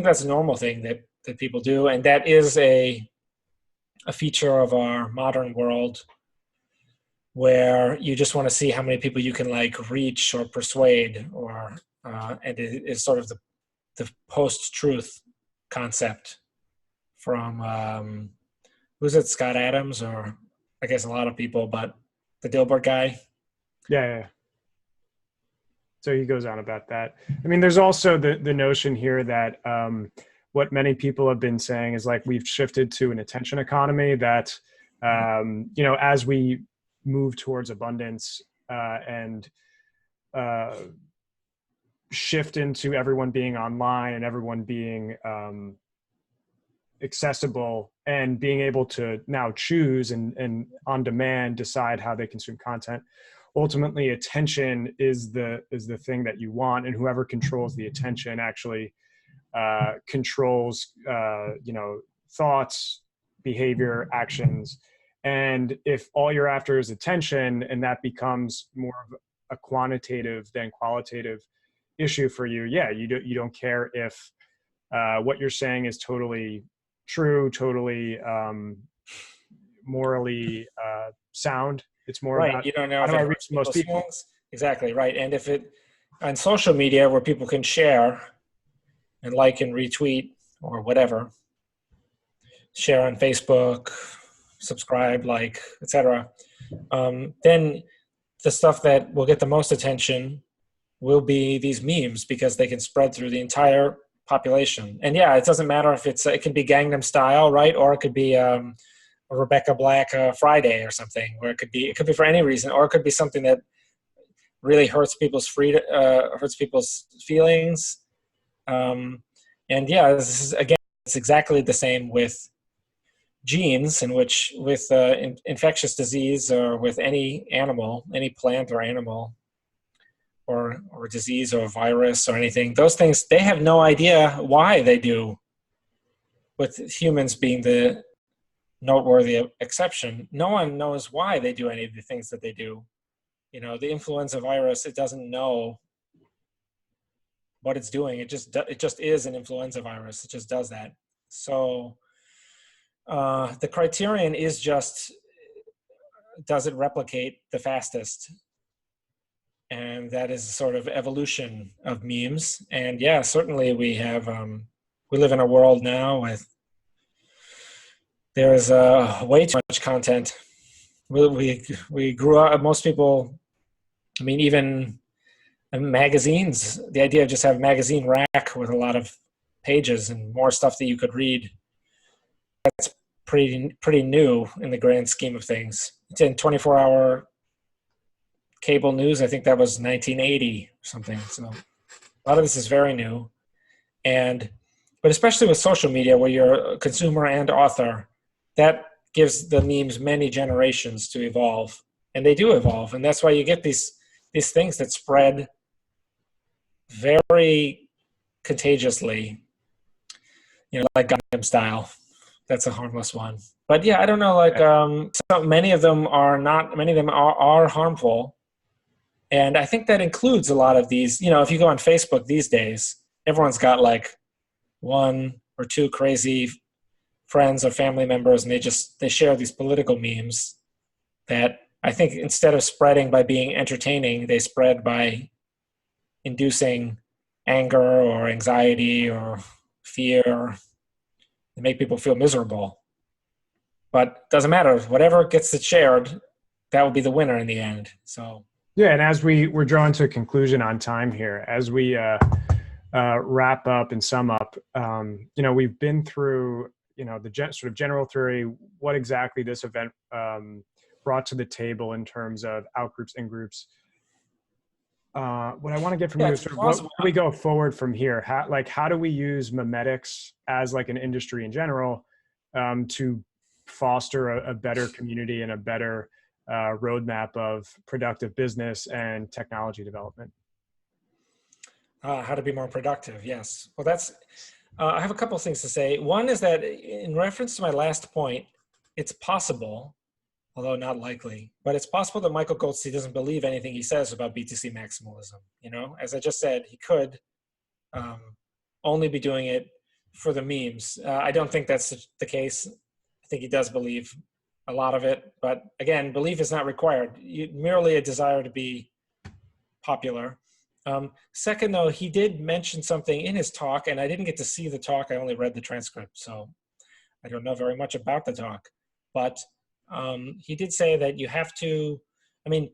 that's a normal thing that people do, and that is a feature of our modern world, where you just want to see how many people you can like reach or persuade, or and it is sort of the post-truth concept from who's it, Scott Adams, or I guess a lot of people, but the Dilbert guy. Yeah. So he goes on about that. I mean, there's also the notion here that what many people have been saying is like we've shifted to an attention economy, that as we move towards abundance and shift into everyone being online and everyone being accessible and being able to now choose and on demand decide how they consume content. Ultimately, attention is the thing that you want, and whoever controls the attention actually controls thoughts, behavior, actions. And if all you're after is attention, and that becomes more of a quantitative than qualitative issue for you, you don't care if what you're saying is totally true, totally morally sound. It's more right. about You don't know how if do I it reach hurts the most people's people. feelings. Exactly, right. And if it, on social media where people can share and like and retweet or whatever, share on Facebook, subscribe, like, etc., then the stuff that will get the most attention will be these memes because they can spread through the entire population. And yeah, it doesn't matter if it can be Gangnam Style, right? Or it could be a Rebecca Black Friday or something, where it could be for any reason, or it could be something that really hurts people's hurts people's feelings. And yeah, this is, again, it's exactly the same with genes, in which with infectious disease or with any animal, any plant or animal, or disease or virus or anything, those things, they have no idea why they do, with humans being the noteworthy exception. No one knows why they do any of the things that they do. The influenza virus, it doesn't know what it's doing. It just is an influenza virus. It just does that. So the criterion is just, does it replicate the fastest? And that is a sort of evolution of memes. And yeah, certainly we have, we live in a world now with, there is way too much content. We grew up, most people, I mean, even magazines, the idea of just having a magazine rack with a lot of pages and more stuff that you could read, that's pretty new in the grand scheme of things. It's in 24-hour cable news. I think that was 1980 or something. So a lot of this is very new. But especially with social media, where you're a consumer and author, that gives the memes many generations to evolve. And they do evolve. And that's why you get these things that spread very contagiously, like Gangnam Style. That's a harmless one. But yeah, I don't know, like so many of them are not, many of them are harmful. And I think that includes a lot of these, if you go on Facebook these days, everyone's got like one or two crazy friends or family members, and they share these political memes that I think instead of spreading by being entertaining, they spread by inducing anger or anxiety or fear. They make people feel miserable. But it doesn't matter. Whatever gets it shared, that will be the winner in the end. So yeah, and as we're drawing to a conclusion on time here, as we wrap up and sum up, we've been through the sort of general theory, what exactly this event brought to the table in terms of outgroups, in-groups. What I want to get from you is sort of what do we go forward from here? How do we use memetics as like an industry in general to foster a better community and a better roadmap of productive business and technology development? How to be more productive, yes. Well, I have a couple of things to say. One is that in reference to my last point, it's possible, although not likely, but it's possible that Michael Goldstein doesn't believe anything he says about BTC maximalism. As I just said, he could only be doing it for the memes. I don't think that's the case. I think he does believe a lot of it, but again, belief is not required. Merely a desire to be popular. Second, though, he did mention something in his talk, and I didn't get to see the talk. I only read the transcript, so I don't know very much about the talk. But he did say that you have to, the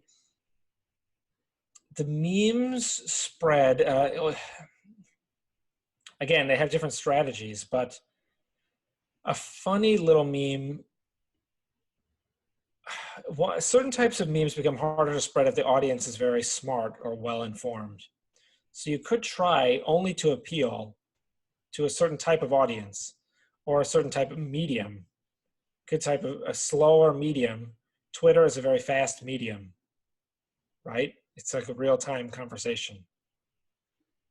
memes spread, again, they have different strategies, but a funny little meme, certain types of memes become harder to spread if the audience is very smart or well-informed. So you could try only to appeal to a certain type of audience or a certain type of medium. Good type of a slower medium. Twitter is a very fast medium, right? It's like a real-time conversation.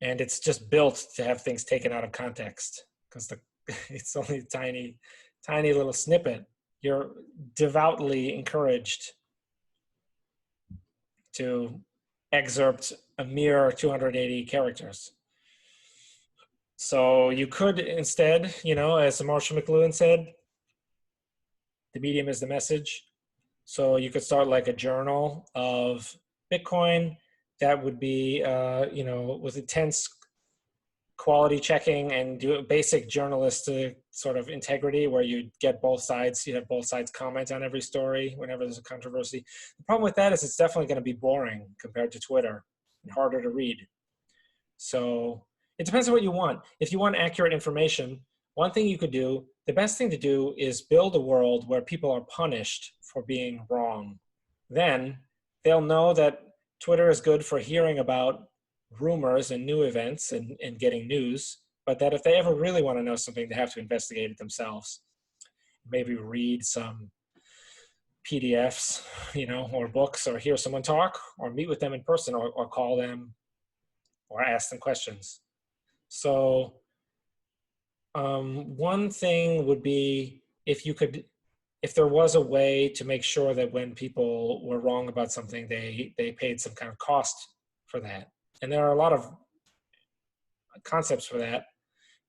And it's just built to have things taken out of context because it's only a tiny, tiny little snippet. You're devoutly encouraged to excerpt a mere 280 characters. So you could instead, as Marshall McLuhan said, the medium is the message. So you could start like a journal of Bitcoin that would be, with intense quality checking and do basic journalistic sort of integrity where you get both sides, you have both sides comment on every story whenever there's a controversy. The problem with that is it's definitely going to be boring compared to Twitter and harder to read. So it depends on what you want. If you want accurate information, one thing you could do, the best thing to do is build a world where people are punished for being wrong. Then they'll know that Twitter is good for hearing about rumors and new events and getting news, but that if they ever really want to know something, they have to investigate it themselves. Maybe read some PDFs, or books, or hear someone talk, or meet with them in person, or call them, or ask them questions. So one thing would be if there was a way to make sure that when people were wrong about something, they paid some kind of cost for that. And there are a lot of concepts for that.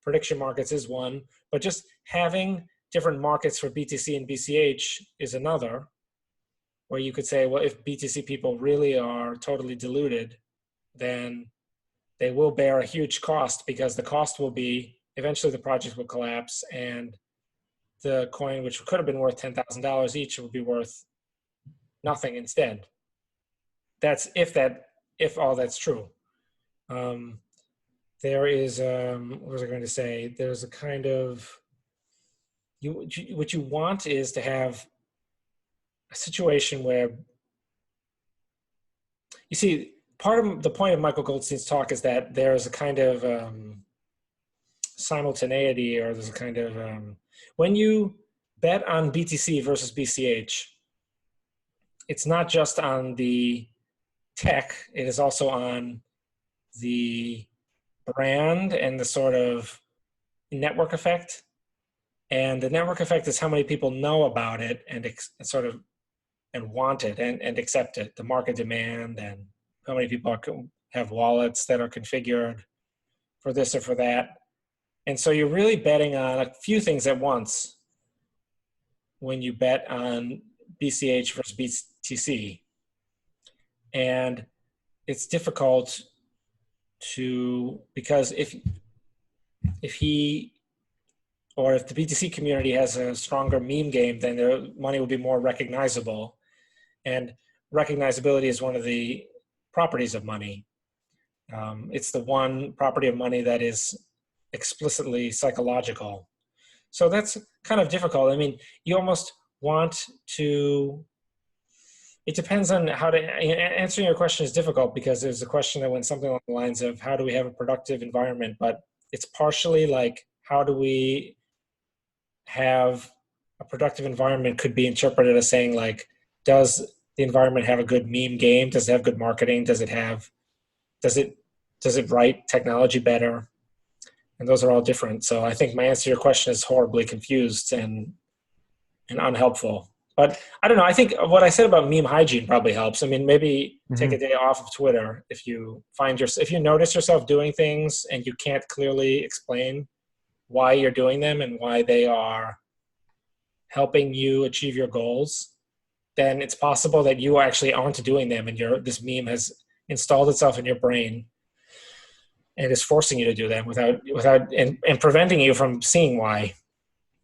Prediction markets is one, but just having different markets for BTC and BCH is another, where you could say, well, if BTC people really are totally deluded, then they will bear a huge cost, because the cost will be eventually the project will collapse and the coin, which could have been worth $10,000 each, will be worth nothing instead. That's if all that's true. There is, what was I going to say? There's a kind of, what you want is to have a situation where, you see, part of the point of Michael Goldstein's talk is that there's a kind of simultaneity, or there's a kind of, when you bet on BTC versus BCH, it's not just on the tech, it is also on the brand and the sort of network effect. And the network effect is how many people know about it and want it and accept it, the market demand, and how many people have wallets that are configured for this or for that. And so you're really betting on a few things at once when you bet on BCH versus BTC. And it's difficult because if the BTC community has a stronger meme game, then their money will be more recognizable. And recognizability is one of the properties of money. It's the one property of money that is explicitly psychological. So that's kind of difficult. I mean, you almost want to, it depends on how to, answering your question is difficult, because there's a question that went something along the lines of how do we have a productive environment, but it's partially like, how do we have a productive environment could be interpreted as saying, like, does the environment have a good meme game? Does it have good marketing? Does it write technology better? And those are all different. So I think my answer to your question is horribly confused and unhelpful. But I don't know. I think what I said about meme hygiene probably helps. I mean, maybe take a day off of Twitter if you notice yourself doing things and you can't clearly explain why you're doing them and why they are helping you achieve your goals. Then it's possible that you actually aren't doing them, and this meme has installed itself in your brain and is forcing you to do them without and preventing you from seeing why,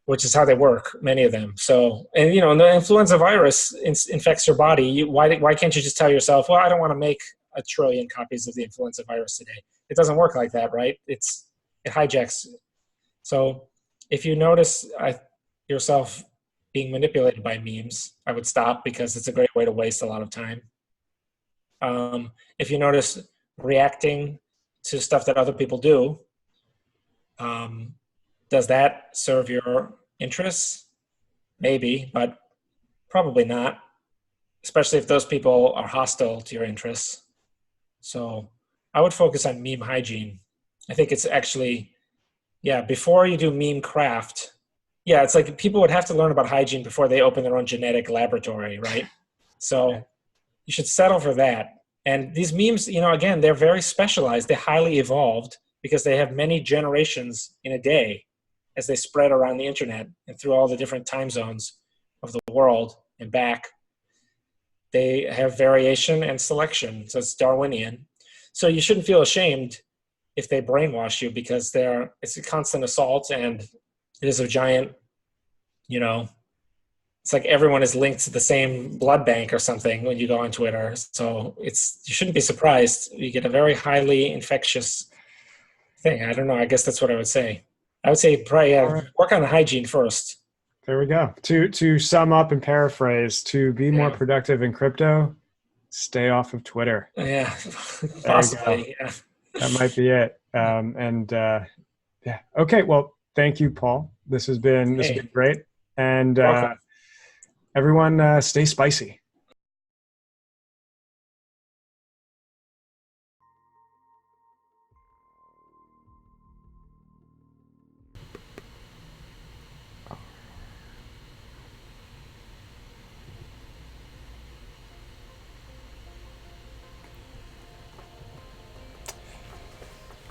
which is how they work, many of them. So, and the influenza virus infects your body. Why can't you just tell yourself, well, I don't want to make 1 trillion copies of the influenza virus today? It doesn't work like that, right? It hijacks. So if you notice yourself being manipulated by memes, I would stop, because it's a great way to waste a lot of time. If you notice reacting to stuff that other people do. Does that serve your interests? Maybe, but probably not, especially if those people are hostile to your interests. So I would focus on meme hygiene. I think it's actually, before you do meme craft, it's like people would have to learn about hygiene before they open their own genetic laboratory, right? So you should settle for that. And these memes, again, they're very specialized. They're highly evolved because they have many generations in a day as they spread around the internet and through all the different time zones of the world and back. They have variation and selection, so it's Darwinian. So you shouldn't feel ashamed if they brainwash you, because it's a constant assault, and it is a giant, it's like everyone is linked to the same blood bank or something when you go on Twitter. So you shouldn't be surprised. You get a very highly infectious thing. I don't know. I guess that's what I would say. I would say probably work on the hygiene first. There we go. To sum up and paraphrase, to be more productive in crypto, stay off of Twitter. Yeah, possibly. Yeah. That might be it. Okay. Well, thank you, Paul. This has been great. And everyone, stay spicy.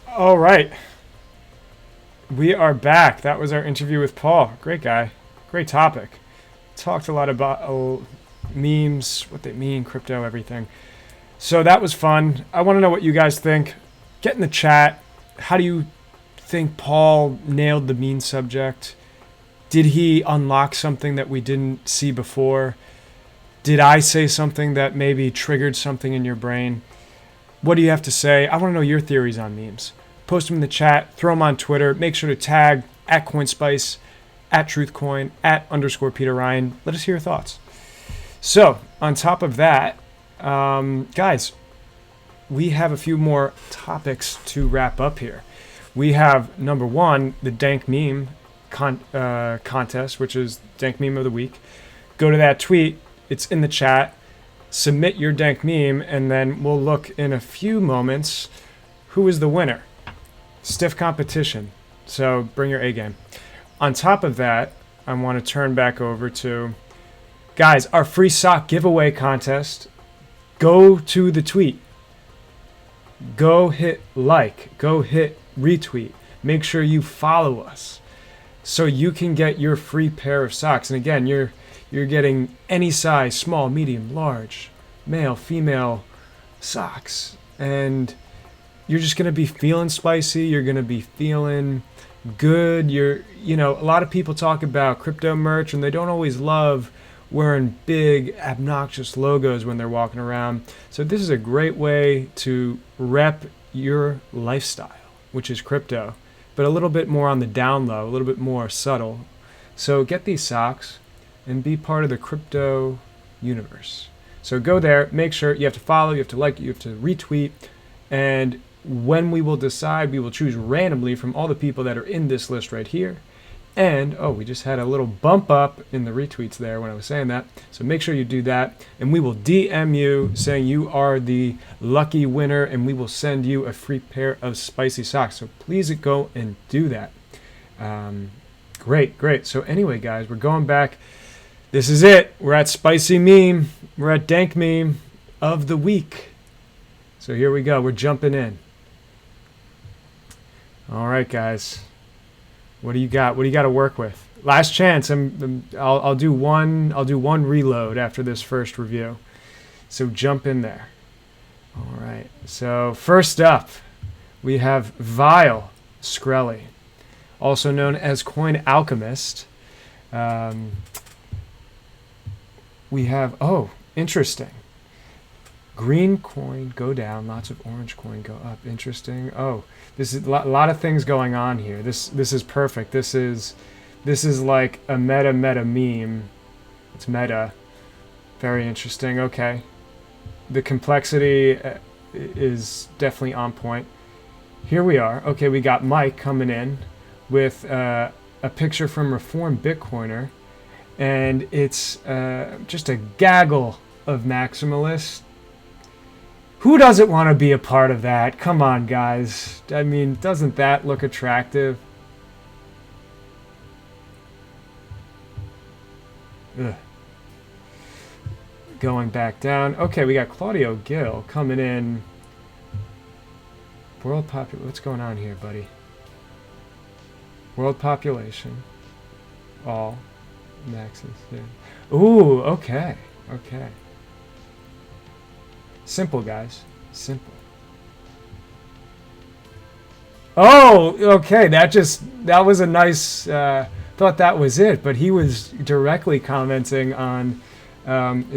All right. We are back. That was our interview with Paul. Great guy. Great topic. Talked a lot about memes, what they mean, crypto, everything. So that was fun. I want to know what you guys think. Get in the chat. How do you think Paul nailed the meme subject? Did he unlock something that we didn't see before? Did I say something that maybe triggered something in your brain? What do you have to say? I want to know your theories on memes. Post them in the chat. Throw them on Twitter. Make sure to tag at CoinSpice, at Truthcoin, @ Peter Ryan. Let us hear your thoughts. So, on top of that, guys, we have a few more topics to wrap up here. We have, number one, the Dank Meme contest, which is Dank Meme of the Week. Go to that tweet. It's in the chat. Submit your Dank Meme, and then we'll look in a few moments who is the winner. Stiff competition, so bring your A game. On top of that, I want to turn back over to, guys, our free sock giveaway contest. Go to the tweet. Go hit like. Go hit retweet. Make sure you follow us so you can get your free pair of socks. And again, you're getting any size, small, medium, large, male, female socks. And you're just going to be feeling spicy. You're going to be feeling good. A lot of people talk about crypto merch and they don't always love wearing big, obnoxious logos when they're walking around. So this is a great way to rep your lifestyle, which is crypto, but a little bit more on the down low, a little bit more subtle. So get these socks and be part of the crypto universe. So go there, make sure you have to follow, you have to like, you have to retweet, and when we will decide, we will choose randomly from all the people that are in this list right here. And, we just had a little bump up in the retweets there when I was saying that. So make sure you do that. And we will DM you saying you are the lucky winner, and we will send you a free pair of spicy socks. So please go and do that. Great. So anyway, guys, we're going back. This is it. We're at Spicy Meme. We're at Dank Meme of the Week. So here we go. We're jumping in. All right, guys. What do you got? What do you got to work with? Last chance. I'll do one reload after this first review. So jump in there. All right. So first up, we have Vile Skrelly, also known as Coin Alchemist. We have interesting. Green coin go down, lots of orange coin go up. Interesting. This is a lot of things going on here. This is perfect. This is like a meta meme. It's meta. Very interesting. Okay. The complexity is definitely on point. Here we are. Okay, we got Mike coming in with a picture from Reformed Bitcoiner, and it's just a gaggle of maximalists. Who doesn't want to be a part of that? Come on, guys. I mean, doesn't that look attractive? Ugh. Going back down. Okay, we got Claudio Gill coming in. World population. What's going on here, buddy? World population. All. Maxes. Yeah. Ooh, okay. Okay. Simple, guys. Simple. Oh, okay. That was a nice, thought that was it, but he was directly commenting on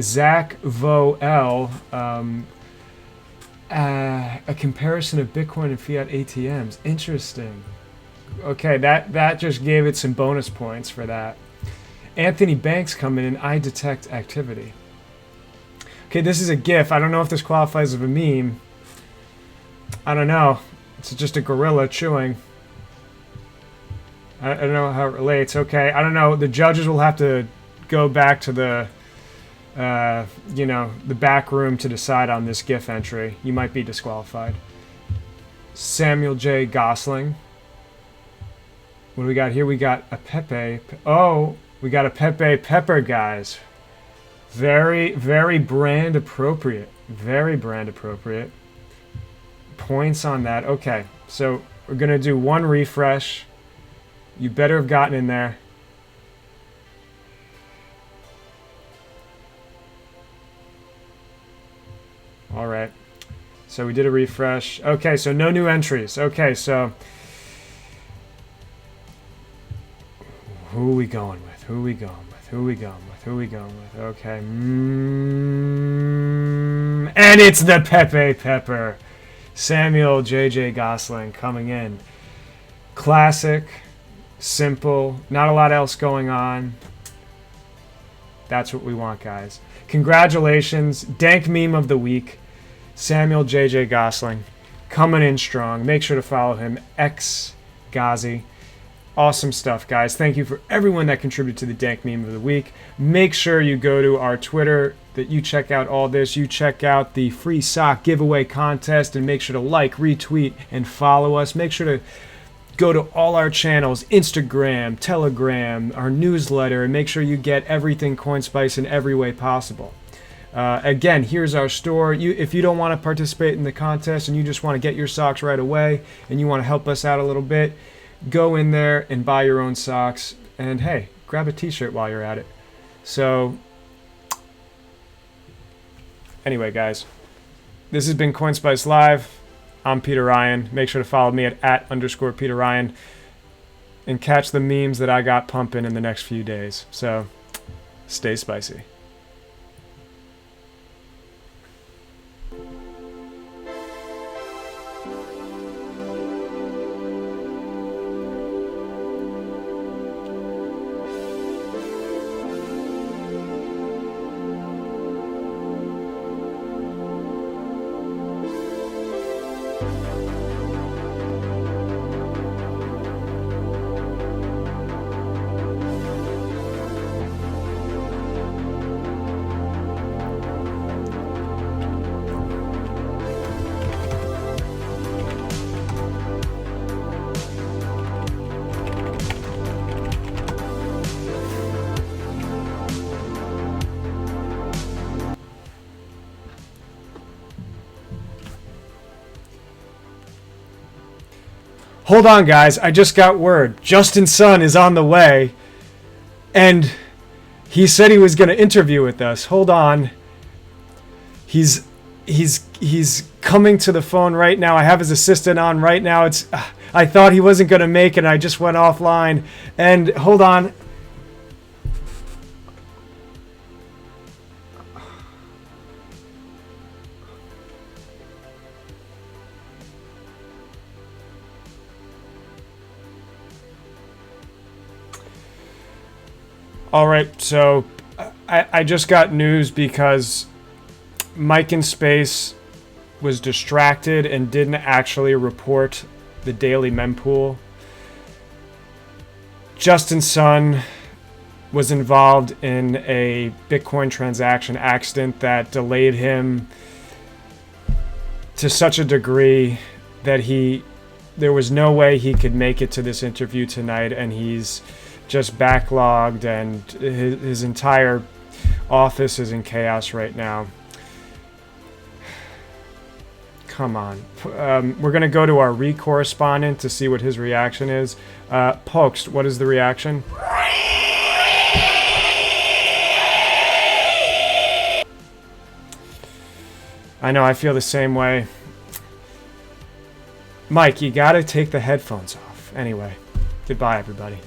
Zach Voel, a comparison of Bitcoin and fiat ATMs. Interesting. Okay, that just gave it some bonus points for that. Anthony Banks coming in, I detect activity. Okay, this is a GIF. I don't know if this qualifies as a meme. I don't know. It's just a gorilla chewing. I don't know how it relates. Okay, I don't know. The judges will have to go back to the, the back room to decide on this GIF entry. You might be disqualified. Samuel J. Gosling. What do we got here? We got a Pepe. Oh, we got a Pepe Pepper, guys. Very, very brand appropriate. Very brand appropriate. Points on that. Okay, so we're going to do one refresh. You better have gotten in there. All right. So we did a refresh. Okay, so no new entries. Okay, so who are we going with? Who are we going with? Who are we going with? Who are we going with? Okay. And it's the Pepe Pepper. Samuel J.J. Gosling coming in. Classic. Simple. Not a lot else going on. That's what we want, guys. Congratulations. Dank meme of the week. Samuel J.J. Gosling. Coming in strong. Make sure to follow him. Ghazi. Awesome stuff, guys. Thank you for everyone that contributed to the Dank Meme of the Week. Make sure you go to our Twitter, that you check out all this. You check out the free sock giveaway contest, and make sure to like, retweet, and follow us. Make sure to go to all our channels, Instagram, Telegram, our newsletter, and make sure you get everything CoinSpice in every way possible. Again, here's our store. If you don't want to participate in the contest and you just want to get your socks right away and you want to help us out a little bit, go in there and buy your own socks, and hey, grab a t-shirt while you're at it. So anyway, guys, this has been CoinSpice Live. I'm Peter Ryan. Make sure to follow me at @_Peter Ryan and catch the memes that I got pumping in the next few days. So stay spicy. Hold on, guys. I just got word. Justin Sun is on the way, and he said he was going to interview with us. Hold on. He's coming to the phone right now. I have his assistant on right now. I thought he wasn't going to make it. I just went offline. And hold on. All right, so I just got news because Mike in Space was distracted and didn't actually report the daily mempool. Justin's son was involved in a Bitcoin transaction accident that delayed him to such a degree that there was no way he could make it to this interview tonight, and he's just backlogged, and his entire office is in chaos right now. Come on. We're going to go to our correspondent to see what his reaction is. Pokes, what is the reaction? I know, I feel the same way. Mike, you got to take the headphones off. Anyway, goodbye, everybody.